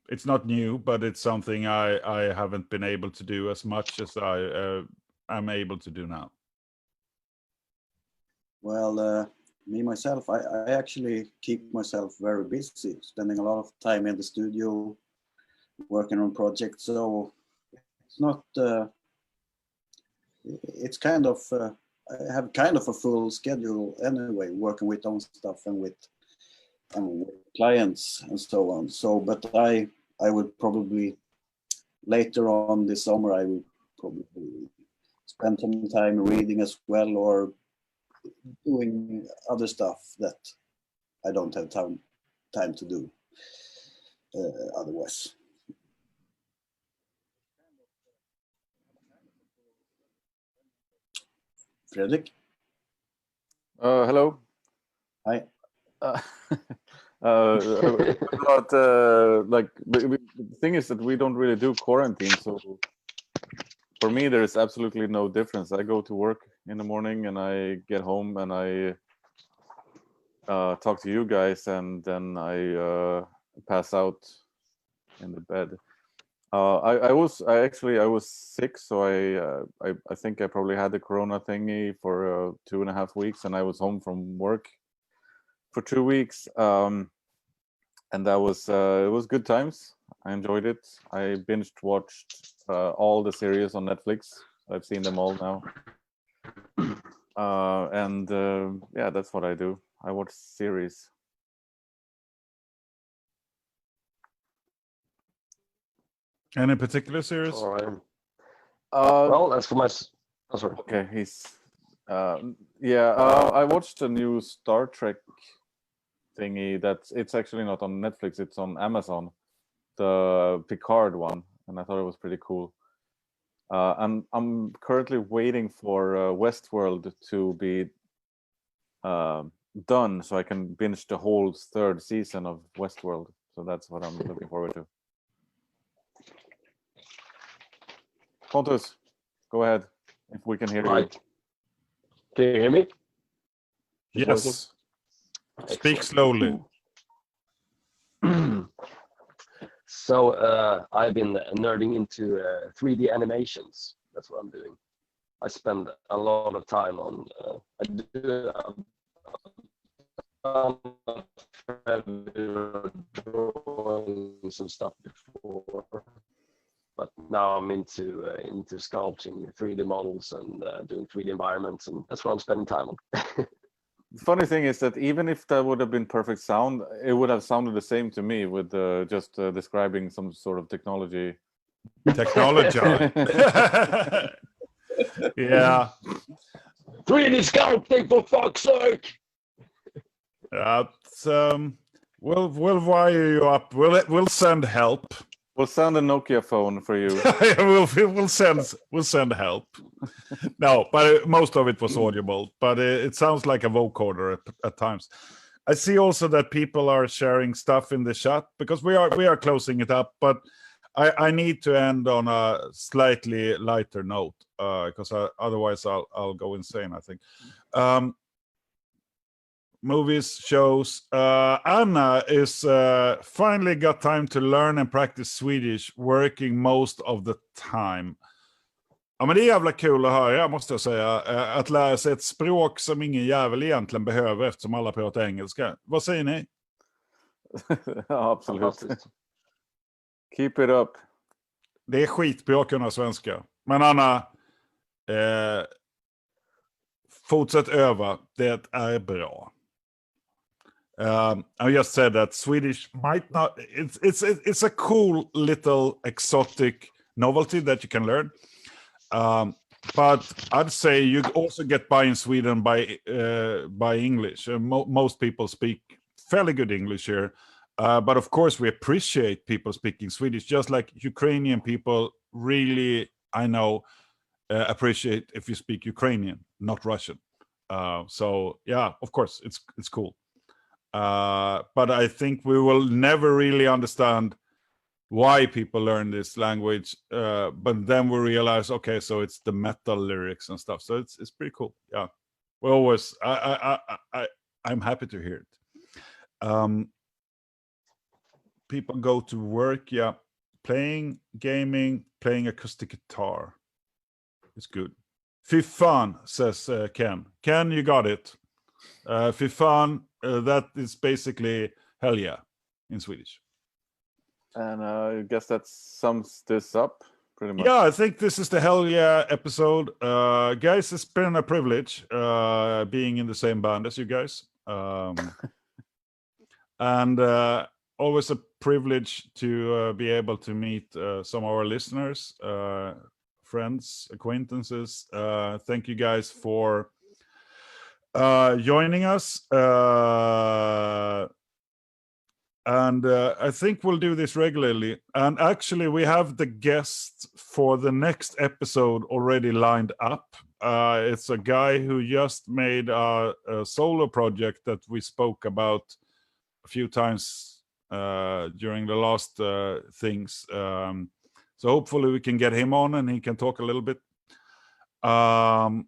It's not new, but it's something I haven't been able to do as much as I am able to do now. Well, me myself, I actually keep myself very busy, spending a lot of time in the studio, working on projects. So it's not, it's kind of, I have kind of a full schedule anyway, working with own stuff and with clients and so on. So, but I would probably, later on this summer, I will probably spend some time reading as well, or doing other stuff that I don't have time to do otherwise. Fredrik? Hello. Hi. About like the thing is that we don't really do quarantine, so for me there is absolutely no difference. I go to work in the morning and I get home and I talk to you guys, and then I pass out in the bed. I was sick, so I think I probably had the corona thingy for 2.5 weeks, and I was home from work for 2 weeks, and that was it was good times. I enjoyed it. I watched all the series on Netflix. I've seen them all now. And yeah, that's what I do. I watch series. Any particular series? All right. Well, that's for my. Oh, sorry. Okay, I watched a new Star Trek thingy. It's actually not on Netflix. It's on Amazon, the Picard one, and I thought it was pretty cool. I'm currently waiting for Westworld to be done, so I can binge the whole 3rd season of Westworld. So that's what I'm looking forward to. Pontus, go ahead, if we can hear you. Can you hear me? Yes. Speak slowly. So I've been nerding into 3D animations. That's what I'm doing. I spend a lot of time on. I do drawing some stuff before, but now I'm into sculpting 3D models and doing 3D environments, and that's what I'm spending time on. The funny thing is that even if that would have been perfect sound, it would have sounded the same to me with just describing some sort of technology. Technology. Yeah. 3D sculpting, for fuck's sake! We'll wire you up. We'll send help. We'll send a Nokia phone for you. we'll send help. No, but most of it was audible. But it sounds like a vocoder at times. I see also that people are sharing stuff in the chat because we are closing it up. But I need to end on a slightly lighter note because otherwise I'll go insane, I think. movies, shows. Anna is finally got time to learn and practice Swedish, working most of the time. Ja, men det är jävla kul att höra, måste jag säga. Att lära sig ett språk som ingen jävel egentligen behöver eftersom alla pratar engelska. Vad säger ni? Ja, absolut. Keep it up. Det är skitbra att kunna svenska. Men Anna, fortsätt öva. Det är bra. I just said that Swedish might not... It's a cool little exotic novelty that you can learn. But I'd say you also get by in Sweden by English. Most people speak fairly good English here. But of course, we appreciate people speaking Swedish, just like Ukrainian people really, I know, appreciate if you speak Ukrainian, not Russian. So yeah, of course, it's cool. But I think we will never really understand why people learn this language. But then we realize, okay, so it's the metal lyrics and stuff. So it's pretty cool. Yeah, we always I'm happy to hear it. People go to work, yeah, playing, gaming, playing acoustic guitar. It's good. Fy fan, says Ken. Ken, you got it. Fy fan, that is basically hell yeah in Swedish. And I guess that sums this up pretty much. Yeah, I think this is the hell yeah episode. Guys, it's been a privilege being in the same band as you guys. And always a privilege to be able to meet some of our listeners, friends, acquaintances. Thank you guys for joining us. And I think we'll do this regularly. And actually, we have the guest for the next episode already lined up. It's a guy who just made a solo project that we spoke about a few times during the last things. So hopefully we can get him on and he can talk a little bit. And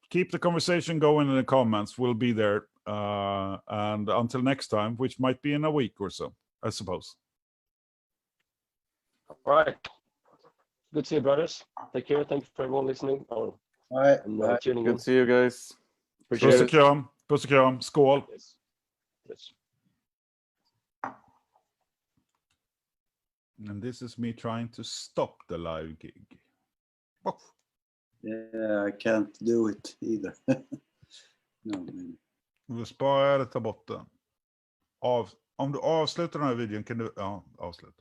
keep the conversation going in the comments. We'll be there. And until next time, which might be in a week or so, I suppose. All right. Good to see you, brothers. Take care. Thank you for everyone listening. All right. And tuning Good in. to see you guys. Appreciate Puss it. och kram. Puss och kram. Skål. Yes. Yes. And this is me trying to stop the live gig. Oh. Yeah, I can't do it either. No, maybe. Du sparar det, ta bort den. Om du avslutar den här videon kan du... Ja, avsluta.